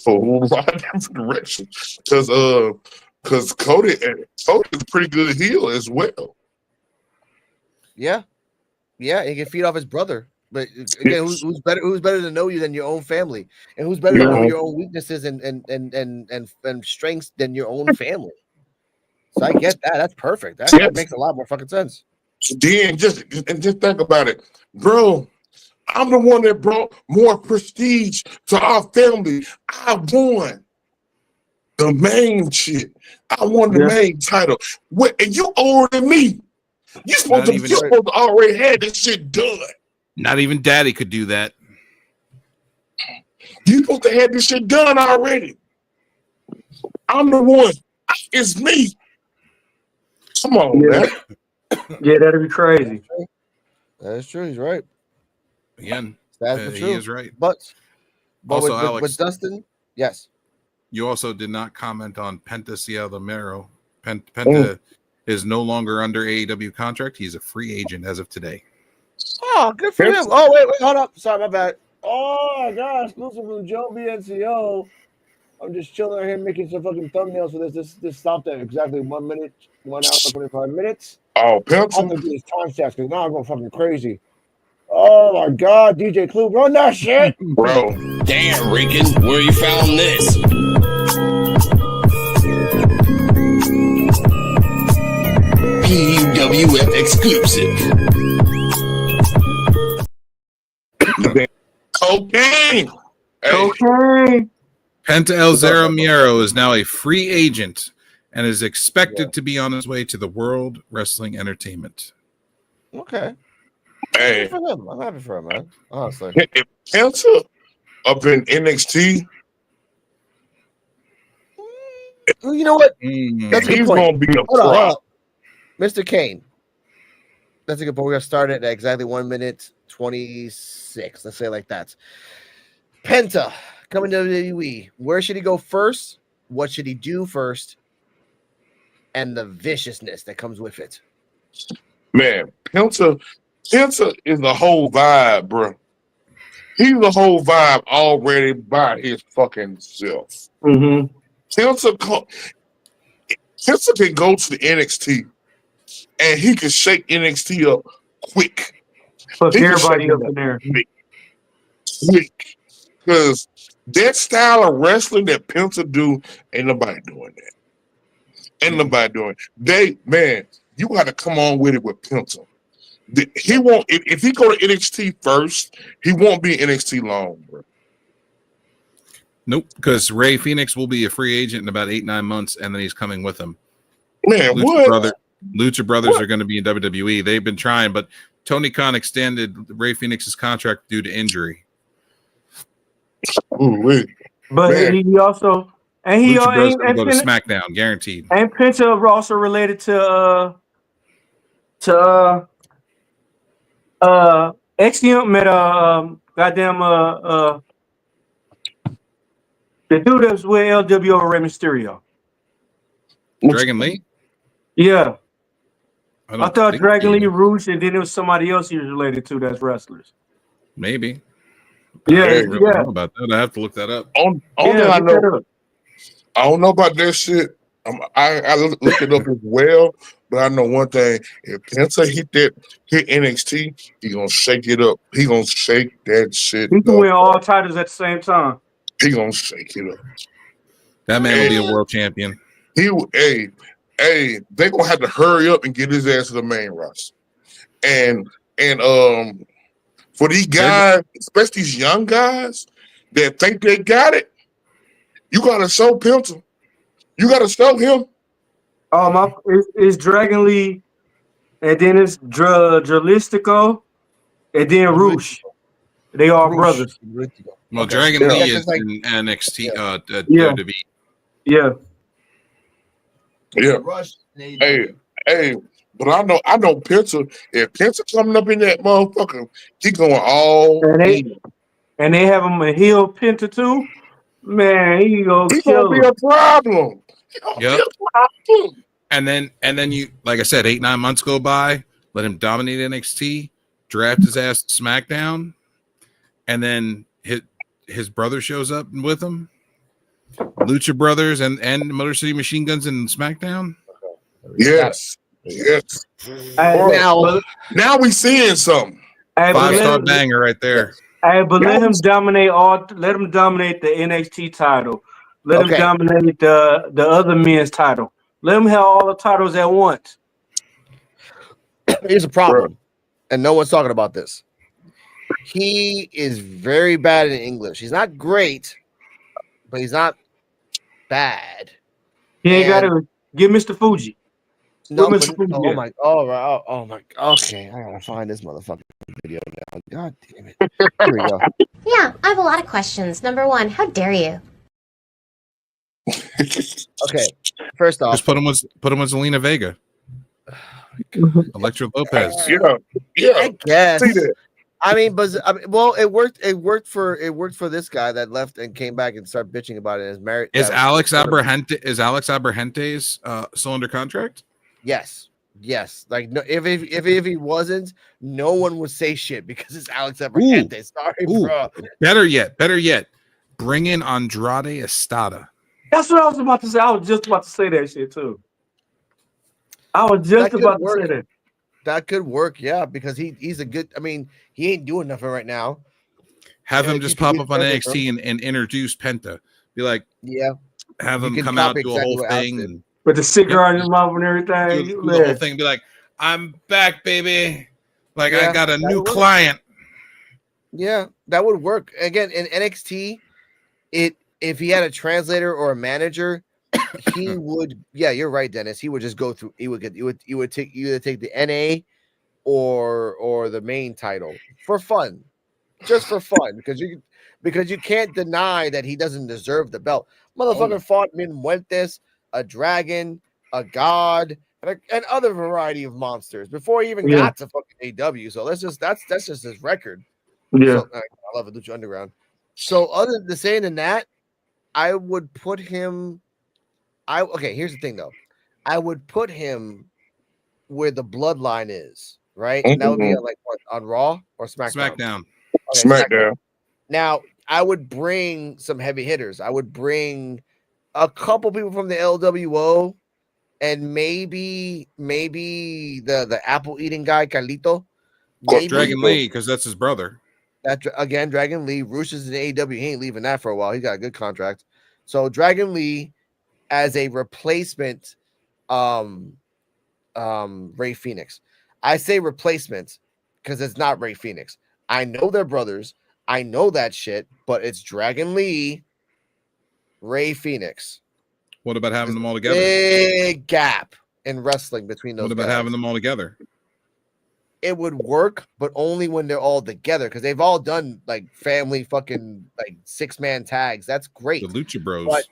For a lot of different directions, because Cody is a pretty good heel as well. Yeah, he can feed off his brother. But again, who's better? Who's better to know you than your own family, and who's better to know your own weaknesses and strengths than your own family? So I get that. That's perfect. That makes a lot more fucking sense. Then just think about it, bro. I'm the one that brought more prestige to our family. I won the main shit. I won the main title. And you older than me. You're supposed to already have this shit done. Not even Daddy could do that. You supposed to have this shit done already. I'm the one. It's me. Come on, man. Yeah, that'd be crazy. That is true. He's right. Again, That's the he truth. is right. But Also, with, Alex, with Dustin, yes. you also did not comment on Penta Cialamero. Penta is no longer under AEW contract. He's a free agent as of today. Oh, good for him. Oh, wait, hold up. Sorry, my bad. Oh, I got exclusive from Joe BNCO. I'm just chilling here making some fucking thumbnails for this. This stopped at exactly 1 minute, 1 hour, 25 minutes. Oh, I have to do this timestamp because now I'm going fucking crazy. Oh my God, DJ Clue, run that shit, bro. Damn, Rican, where you found this? P.U.W. exclusive. Cocaine. Okay. Penta El Zero is now a free agent and is expected to be on his way to the World Wrestling Entertainment. Okay. Hey, Good for him. I'm happy for him, man. Honestly. if Penta up in NXT, You know what? That's a good he's point. gonna be a Hold on. prop. Mr. Kane. That's a good point. We're gonna start it at exactly 1 minute 26. Let's say it like that. Penta coming to WWE. Where should he go first? What should he do first? And the viciousness that comes with it. Man, Penta is the whole vibe, bro. He's the whole vibe already by his fucking self. Mm-hmm. Penta can go to the NXT and he can shake NXT up quick. Fuck He can everybody shake up it in there. quick. Because that style of wrestling that Penta do, ain't nobody doing that. Ain't nobody doing it. You got to come on with it with Penta. He won't, if he go to NXT first, he won't be in NXT long, bro. Nope, because Ray Phoenix will be a free agent in about 8-9 months, and then he's coming with him. Man, Lucha Brothers are going to be in WWE. They've been trying, but Tony Khan extended Ray Phoenix's contract due to injury. Ooh, but man. he also Lucha Brothers going to go to SmackDown, guaranteed. And Penta also related to XM met goddamn the dude that was with LWO Rey Mysterio. Dragon Lee? Yeah. I thought think Dragon Lee Rouge, and then it was somebody else he was related to that's wrestlers. Maybe. Yeah, I don't really know about that. I have to look that up. I don't know about that shit. I look it up as well, but I know one thing: if Penta hit NXT, he gonna shake it up. He gonna shake that shit. He can win all titles at the same time. He gonna shake it up. That man will be a world champion. They gonna have to hurry up and get his ass to the main roster. And for these guys, especially these young guys that think they got it, you gotta show Penta. You gotta show him. It's Dragon Lee, and then it's Dralistico, and then Rouge. They are brothers. Well, Dragon Lee is in NXT, WWE. Yeah. Hey, but I know Penta. If Penta coming up in that motherfucker, he going all and they have him a heel Penta too. Man, he gonna be a problem. Yep. And then you, like I said, 8-9 months go by. Let him dominate NXT. Draft his ass to SmackDown, and then his brother shows up with him. Lucha Brothers and Motor City Machine Guns in SmackDown. Yes. Now we seeing something. 5-star banger right there. Hey, but let him dominate the NXT title. Let him dominate the other men's title. Let him have all the titles at once. Here's a problem, and no one's talking about this. He is very bad in English. He's not great, but he's not bad. He ain't got to give Mr. Fuji. No, oh my! Okay, I gotta find this motherfucking video now. God damn it! Here we go. Yeah, I have a lot of questions. Number one, how dare you? Okay, first off, just put him with Zelina Vega. Electra Lopez. Yeah. I guess. See that. I mean, but well, it worked. It worked for this guy that left and came back and started bitching about it. And is married. Is Alex Abrahantes still under contract? Yes. Like no, if he wasn't, no one would say shit because it's Alex Abrahantes. Sorry, bro. Better yet, bring in Andrade Estada. That's what I was about to say. I was just about to say that shit too. I was just about to say that. That could work, yeah, because he's a good. I mean, he ain't doing nothing right now. Have him just pop up on NXT and introduce Penta. Be like, yeah. Have him come out, do a whole thing, with the cigar in his mouth and everything. Do the whole thing. Be like, I'm back, baby. Like I got a new client. Yeah, that would work. Again, in NXT, if he had a translator or a manager, he would. Yeah, you're right, Dennis. He would just go through. He would either take the NA or the main title for fun, just for fun, because you can't deny that he doesn't deserve the belt. Motherfucker fought Min Muertes, a dragon, a god, and other variety of monsters before he even got to fucking A.W. So that's just his record. Yeah, so, I love it, Lucha Underground. So other than saying than that, I would put him. Okay, here's the thing though. I would put him where the bloodline is, right? And that would be like on Raw or SmackDown. SmackDown. Okay, SmackDown. Now I would bring some heavy hitters. I would bring a couple people from the LWO, and maybe the apple eating guy Carlito. Dragon Lee, because that's his brother. That again, Dragon Lee. Roosh is in AEW. He ain't leaving that for a while. He got a good contract. So Dragon Lee as a replacement, Ray Phoenix. I say replacement because it's not Ray Phoenix. I know they're brothers. I know that shit, but it's Dragon Lee, Ray Phoenix. What about having them all together? Big gap in wrestling between those. What about having them all together? It would work, but only when they're all together, because they've all done like family fucking like 6-man tags. That's great. The Lucha Bros. But,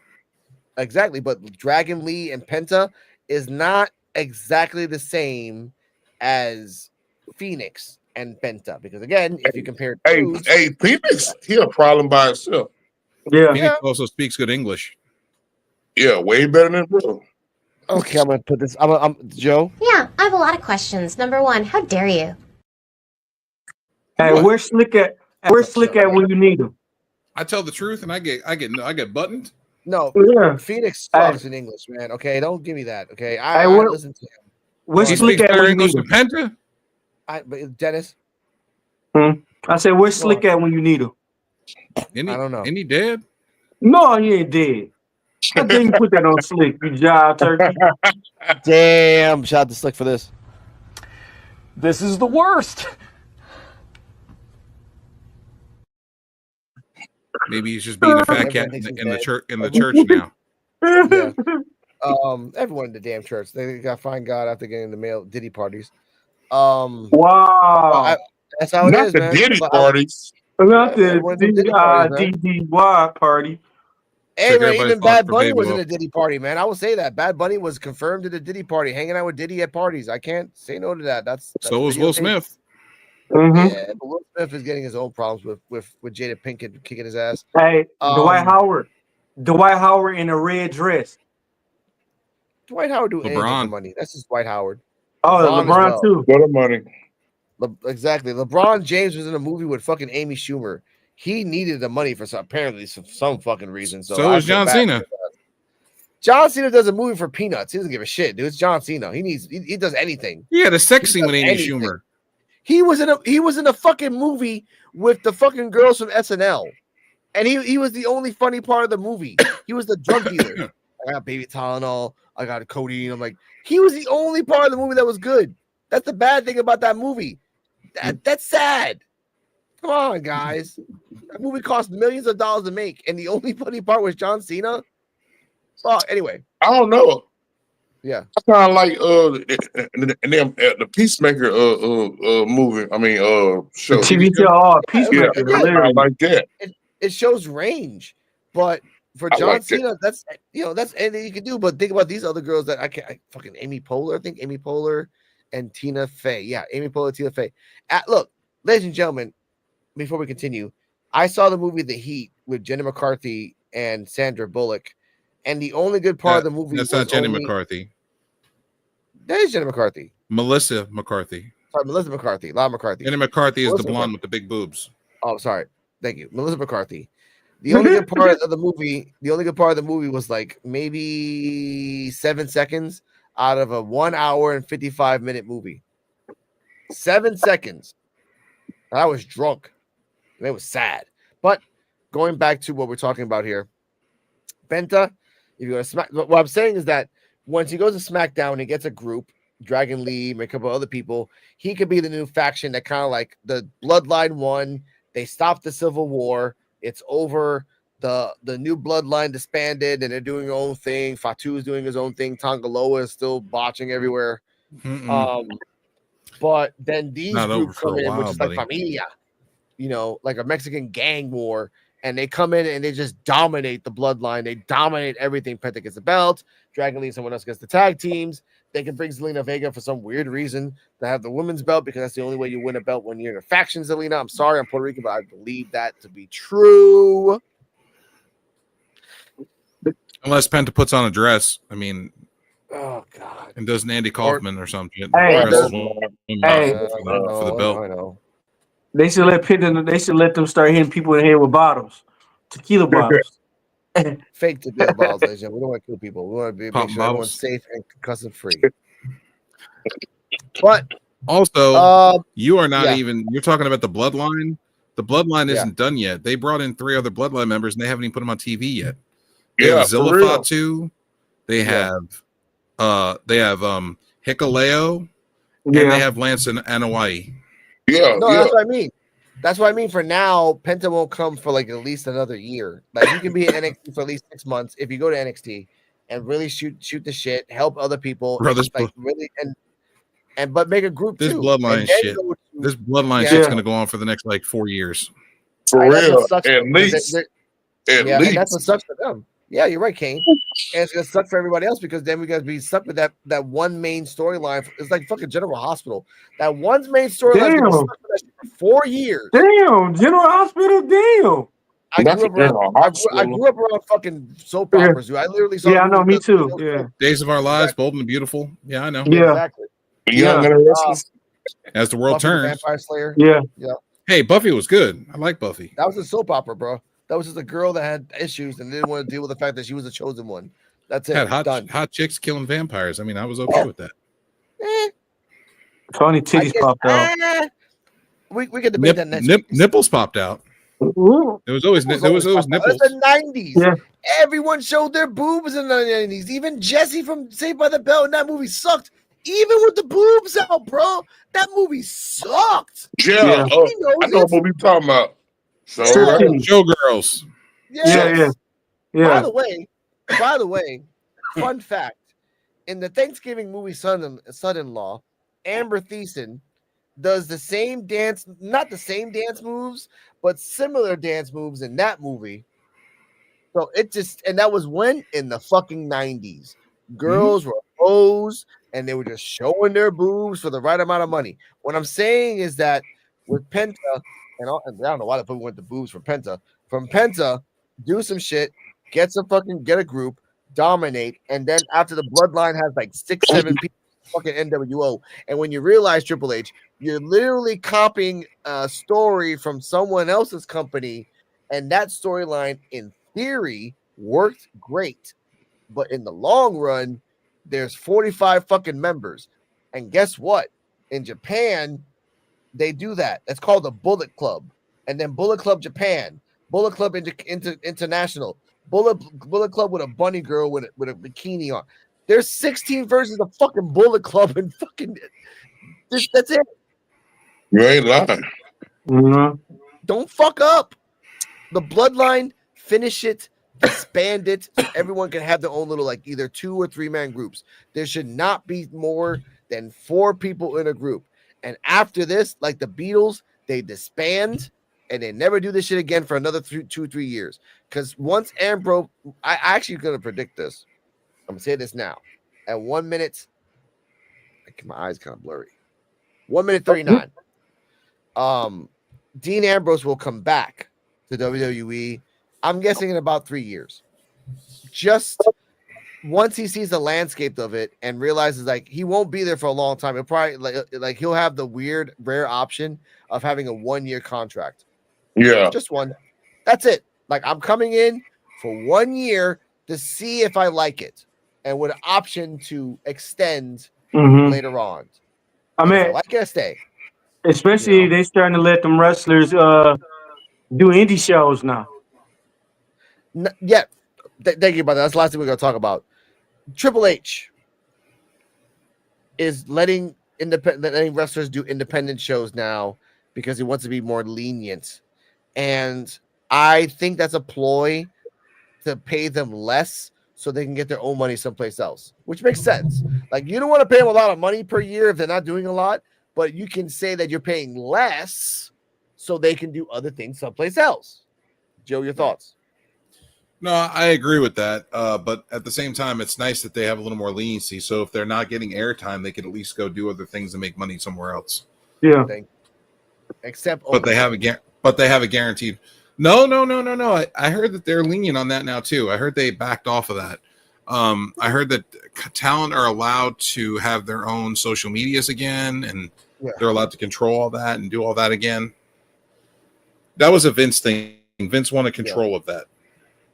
exactly, but Dragon Lee and Penta is not exactly the same as Phoenix and Penta, because again, if you compare Phoenix, he a problem by himself. Yeah, Phoenix also speaks good English. Yeah, way better than bro. Okay, I'm gonna put this. I'm Joe. Yeah, I have a lot of questions. Number one, how dare you? Hey, where's Slick at? Where's Slick at when you need him? I tell the truth, and I get buttoned. No, yeah. Phoenix talks in English, man. Okay, don't give me that. Okay, I listen to him. Where's Slick at when you need him? Penta? Dennis. I said, where's Slick at when you need him? I don't know. Ain't he dead? No, he ain't dead. I think you put that on Slick, you job turkey. Damn, shout out to Slick for this. This is the worst. Maybe he's just being a fat cat in the church now. Yeah. Everyone in the damn church. They got to find God after getting the male Diddy parties. Wow. That's how it is, man. Diddy parties. Not the DDY party. Hey, man, even Bad Bunny was in a Diddy party, man. I will say that. Bad Bunny was confirmed in a Diddy party, hanging out with Diddy at parties. I can't say no to that. That's so was Will Smith. Yeah, but Will Smith is getting his own problems with Jada Pinkett kicking his ass. Hey, Dwight Howard in a red dress. Dwight Howard do anything LeBron. for money. That's just Dwight Howard. Oh, LeBron too. What a money. Exactly. LeBron James was in a movie with fucking Amy Schumer. He needed the money for some fucking reason. So was John Cena. John Cena does a movie for peanuts. He doesn't give a shit, dude. It's John Cena. He does anything. Yeah, the sex scene with Amy Schumer. He was in a fucking movie with the fucking girls from SNL, and he was the only funny part of the movie. He was the drug dealer. I got baby Tylenol. I got codeine. I'm like, he was the only part of the movie that was good. That's the bad thing about that movie. That's sad. Come on, guys. That movie cost millions of dollars to make, and the only funny part was John Cena. Well, anyway, I don't know. Yeah, I kind of like the Peacemaker movie. I mean show. TV show. Peacemaker. Yeah, I like that. It shows range, but for John Cena, that's anything you can do. But think about these other girls that I fucking Amy Poehler. I think Amy Poehler and Tina Fey. Yeah, Amy Poehler, Tina Fey. Look, ladies and gentlemen, before we continue, I saw the movie The Heat with Jenny McCarthy and Sandra Bullock, and the only good part of the movie that's was not Jenny McCarthy. That is Jenny McCarthy. Melissa McCarthy. Sorry, Melissa McCarthy. Laura McCarthy. Jenny McCarthy is Melissa the blonde McCarthy. with the big boobs. Oh, sorry. Thank you, Melissa McCarthy. The only good part of the movie was like maybe 7 seconds out of a 1 hour and 55-minute movie. 7 seconds. And I was drunk. And it was sad. But going back to what we're talking about here, Penta, if you go to Smack, what I'm saying is that once he goes to SmackDown, he gets a group, Dragon Lee, a couple other people. He could be the new faction that kind of like the Bloodline won. They stopped the Civil War. It's over. The new Bloodline disbanded, and they're doing their own thing. Fatu is doing his own thing. Tongaloa is still botching everywhere. But then these groups come in, which is like Familia, like a Mexican gang war, and they come in and they just dominate the Bloodline. They dominate everything. Penta gets the belt. Dragon Lee and someone else gets the tag teams. They can bring Zelina Vega for some weird reason to have the women's belt because that's the only way you win a belt when you're in a faction, Zelina. I'm sorry, I'm Puerto Rican, but I believe that to be true. Unless Penta puts on a dress. I mean, oh god, and does an Andy Kaufman or something. Hey, for the belt. I know. They should let them start hitting people in the head with bottles, tequila bottles. Fake tequila bottles, ladies and gentlemen. We don't want to kill people. We want to make sure everyone's safe and concussive free. But also, you are not even. You're talking about the Bloodline. The Bloodline isn't done yet. They brought in 3 other Bloodline members, and they haven't even put them on TV yet. They have Zilla Fatu. They have Hikaleo, and they have Lance and Anoa'i. That's what I mean. That's what I mean. For now, Penta won't come for like at least another year. Like you can be in NXT for at least 6 months if you go to NXT and really shoot the shit, help other people, but make a group this too. Bloodline shit. This Bloodline shit's gonna go on for the next like 4 years. For real, at least. And that's what sucks for them. Yeah, you're right, Kane. And it's gonna suck for everybody else because then we're gonna be stuck with that one main storyline. It's like fucking General Hospital. That one main storyline is stuck with that shit for 4 years. Damn, General Hospital. Damn. I grew up around fucking soap operas, dude. I literally saw. Yeah, I know. Me too. Yeah. Days of Our Lives, Bold and Beautiful. Yeah, I know. Yeah. Exactly. As the world Buffy turns. the Vampire Slayer. Yeah. Hey, Buffy was good. I like Buffy. That was a soap opera, bro. That was just a girl that had issues and didn't want to deal with the fact that she was the chosen one. That's it. Had Done. hot chicks killing vampires. I mean, I was okay with that. Tony titties popped out. We can debate that next. Nipples popped out. Ooh. There was always nipples. It's the 90s. Yeah. Everyone showed their boobs in the 90s. Even Jesse from Saved by the Bell in that movie sucked. Even with the boobs out, bro. That movie sucked. Yeah. I know what we're talking about. Showgirls. Yes. Yeah. By the way, fun fact: in the Thanksgiving movie Son-in-Law, Amber Thiessen does the same dance, not the same dance moves, but similar dance moves in that movie. So and that was when in the fucking 90s. Girls were hoes and they were just showing their boobs for the right amount of money. What I'm saying is that with Penta. And I don't know why the people went to boobs from Penta. From Penta, do some shit, get a group, dominate, and then after the Bloodline has like 6-7 people, fucking NWO. And when you realize Triple H, you're literally copying a story from someone else's company, and that storyline, in theory, worked great. But in the long run, there's 45 fucking members. And guess what? In Japan, they do that. It's called the Bullet Club, and then Bullet Club Japan, Bullet Club International, Bullet Club with a bunny girl with a bikini on. There's 16 versions of fucking Bullet Club, and fucking that's it. You ain't lying. Mm-hmm. Don't fuck up. The Bloodline, finish it, disband it, so everyone can have their own little like either 2 or 3 man groups. There should not be more than 4 people in a group. And after this, like the Beatles, they disband and they never do this shit again for another 2-3 years. Because once Ambrose, I actually going to predict this. I'm going to say this now. At 1 minute, My eyes kind of blurry. 1 minute 39. Dean Ambrose will come back to WWE. I'm guessing in about 3 years. Just once he sees the landscape of it and realizes like he won't be there for a long time, he'll probably like he'll have the weird, rare option of having a 1-year contract. Yeah, just one. That's it. Like I'm coming in for 1 year to see if I like it, and with an option to extend later on. I And mean, if I like it, I stay. Especially they starting to let them wrestlers do indie shows now. Yeah. Thank you, brother. That's the last thing we're going to talk about. Triple H is letting wrestlers do independent shows now because he wants to be more lenient. And I think that's a ploy to pay them less so they can get their own money someplace else, which makes sense. Like you don't want to pay them a lot of money per year if they're not doing a lot, but you can say that you're paying less so they can do other things someplace else. Joe, your thoughts? No, I agree with that. But at the same time, it's nice that they have a little more leniency. So if they're not getting airtime, they can at least go do other things and make money somewhere else. Yeah. Except, but they have a guaranteed. No. I heard that they're lenient on that now too. I heard they backed off of that. I heard that talent are allowed to have their own social medias again, and they're allowed to control all that and do all that again. That was a Vince thing. Vince wanted control of that.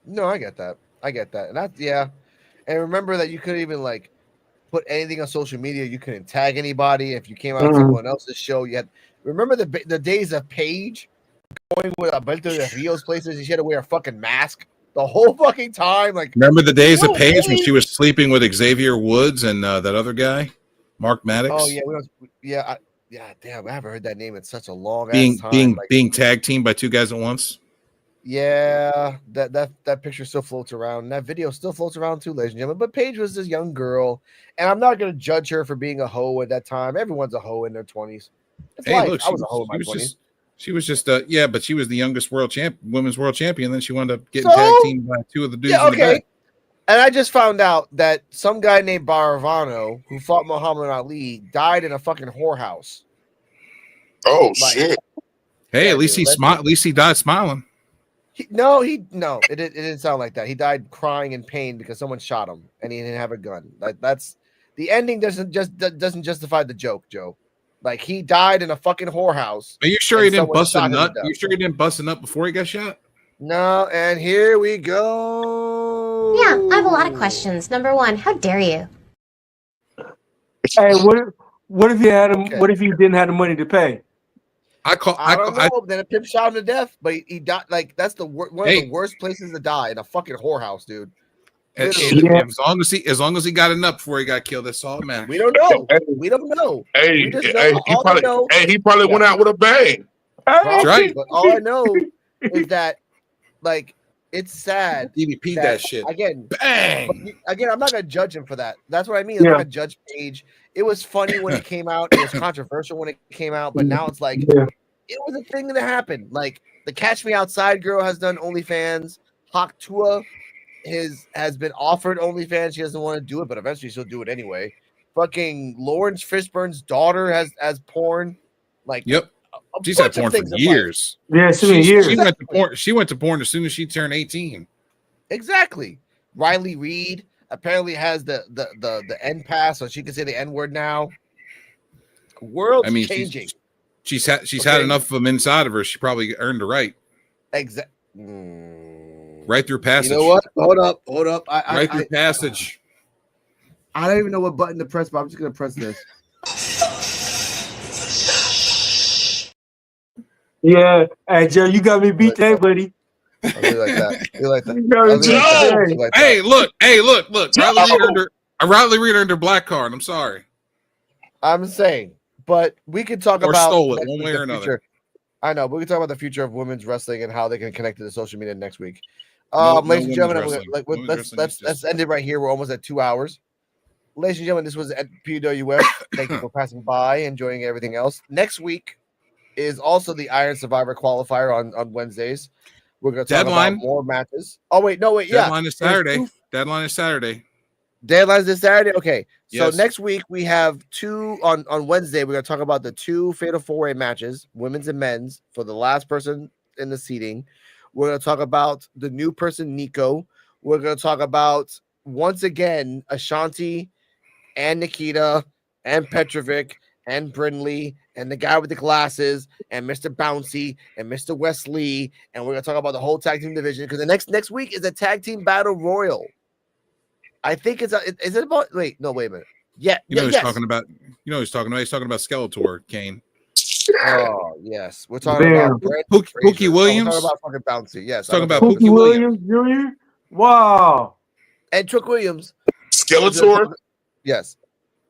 No, I get that. And that's and remember that you couldn't even like put anything on social media. You couldn't tag anybody. If you came out on someone else's show, you had remember the days of Paige going with Alberto de Rio's places. She had to wear a fucking mask the whole fucking time. Like remember the days of Paige when she was sleeping with Xavier Woods and that other guy, Mark Maddox. Oh yeah, damn, I haven't heard that name in such a long time. Being tag teamed by two guys at once. Yeah, that picture still floats around. That video still floats around too, ladies and gentlemen. But Paige was this young girl, and I'm not going to judge her for being a hoe at that time. Everyone's a hoe in their 20s. Hey, look, I was a hoe in my 20s. She was just but she was the youngest women's world champion. Then she wound up getting tag teamed by two of the dudes. Yeah, okay. In the back. And I just found out that some guy named Baravano, who fought Muhammad Ali, died in a fucking whorehouse. Oh shit! Hey, at least he died smiling. It didn't sound like that. He died crying in pain because someone shot him and he didn't have a gun. That's the ending doesn't justify the joke, Joe. Like he died in a fucking whorehouse. Are you sure he didn't bust a nut? Are you sure he didn't bust a nut before he got shot? No, and here we go. Yeah, I have a lot of questions. Number one, how dare you? Hey, what if you had him? What if you didn't have the money to pay? I don't know. Then a pimp shot him to death, but he died. Like that's one of the worst places to die, in a fucking whorehouse, dude. As long as he got enough before he got killed, that's all that matters. We don't know. We don't know. He probably went out with a bang. That's right. But all I know is that, like, it's sad. DDP that shit again. Bang. Again, I'm not gonna judge him for that. That's what I mean. I'm not gonna judge Paige. It was funny when it came out. It was controversial when it came out, but now it's like it was a thing that happened. Like the Catch Me Outside girl has done OnlyFans. Hawk Tua has been offered OnlyFans. She doesn't want to do it, but eventually she'll do it anyway. Fucking Lawrence Fishburne's daughter has porn. Like she's had porn for years. Yeah, years. She went to porn as soon as she turned 18. Exactly. Riley Reid apparently has the N pass, so she can say the N word now. World's changing. She's had enough of them inside of her. She probably earned the right. Exactly. Right through passage. You know what? Hold up. Right through passage. I don't even know what button to press, but I'm just gonna press this. Yeah, hey Joe, you got me beat there, buddy. I really like that. You like that? Hey, look. Riley Reid earned her black card. I'm sorry. I'm saying, but we could talk about stole it one way or another. I know, but we can talk about the future of women's wrestling and how they can connect to the social media next week. Ladies and gentlemen, let's end it right here. We're almost at 2 hours. Ladies and gentlemen, this was at P.U.W. Thank you for passing by, enjoying everything else. Next week is also the Iron Survivor qualifier on Wednesdays. We're going to talk about more matches. Oh, wait. No, wait. Deadline is Saturday. Deadline is Saturday. Deadline's this Saturday. Okay, so Yes. next week we have two on Wednesday. We're gonna talk about the two Fatal 4-Way matches, women's and men's, for the last person in the seating. We're gonna talk about the new person, Nico. We're gonna talk about once again Ashanti and Nikita and Petrovic and Brindley and the guy with the glasses and Mr. Bouncy and Mr. Wesley, and we're gonna talk about the whole tag team division because the next week is a tag team battle royal. I think is it about? Wait a minute. Yeah, You know yeah, he's yes. talking about. You know he's talking about. He's talking about Skeletor, Kane. Oh yes, we're talking Damn. about Brett Pookie Frazier. Williams? We're talking about fucking Bouncy. Yes, Talking I don't about know. Pookie Williams Jr. Wow. And Trick Williams. Skeletor. Yes.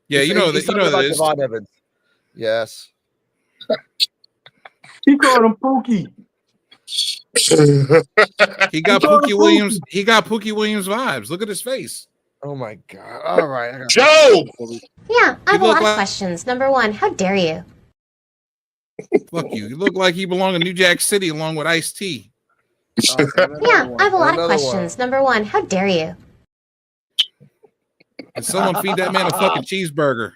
Yeah, you know that. He's You know talking that about is. Devon Evans. Yes. He called him Pookie. He got He called him Pookie Williams. He got Pookie Williams vibes. Look at his face. Oh my god. All right. Joe. Yeah, I have a look lot like- of questions. Number one, how dare you? Fuck you. You look like he belonged in New Jack City along with Ice-T. Yeah, I have a lot of Another questions. Number one, how dare you? And someone feed that man a fucking cheeseburger.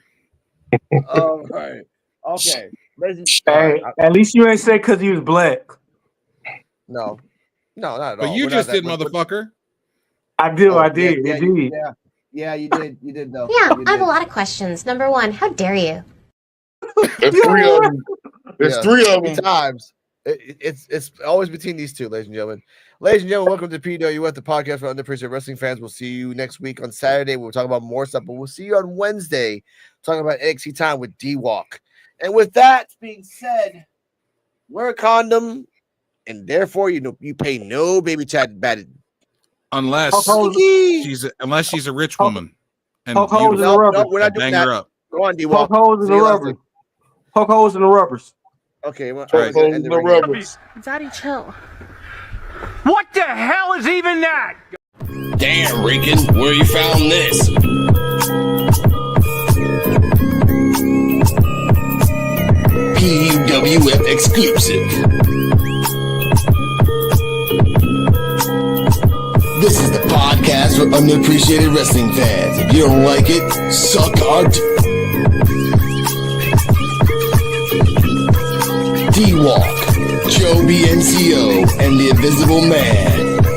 All right. Okay. Hey, at least you ain't say because he was black. No, not at all. But you We're not just that- did, we're- motherfucker. I did. Oh, I did. Yeah, Indeed. yeah, you did. You did though. Yeah, You I have a did. lot of questions. Number one, how dare you? There's three of them. There's Yeah, three of 3 them. times. It's always between these two, ladies and gentlemen. Ladies and gentlemen, welcome to P.U.W, the podcast for underappreciated wrestling fans. We'll see you next week on Saturday. We'll talk about more stuff, but we'll see you on Wednesday talking about NXT time with D-Walk. And with that being said, wear a condom, and therefore you pay no baby chat bad. Unless Sneaky. she's a rich woman. And Poke holes in beautiful. the rubber. No, we're not doing Bang that. her up. Go on, D-Walk. Poke holes in See the you last rubber. week. Poke holes in the rubbers. Okay, well, Right. I'm gonna end it right here. Rubbers. Daddy, chill. What the hell is even that? Damn, Rican, where you found this? P.U.W exclusive. This is the podcast for underappreciated wrestling fans. If you don't like it, suck our D-Walk, Joe BNCO, and the Invisible Man.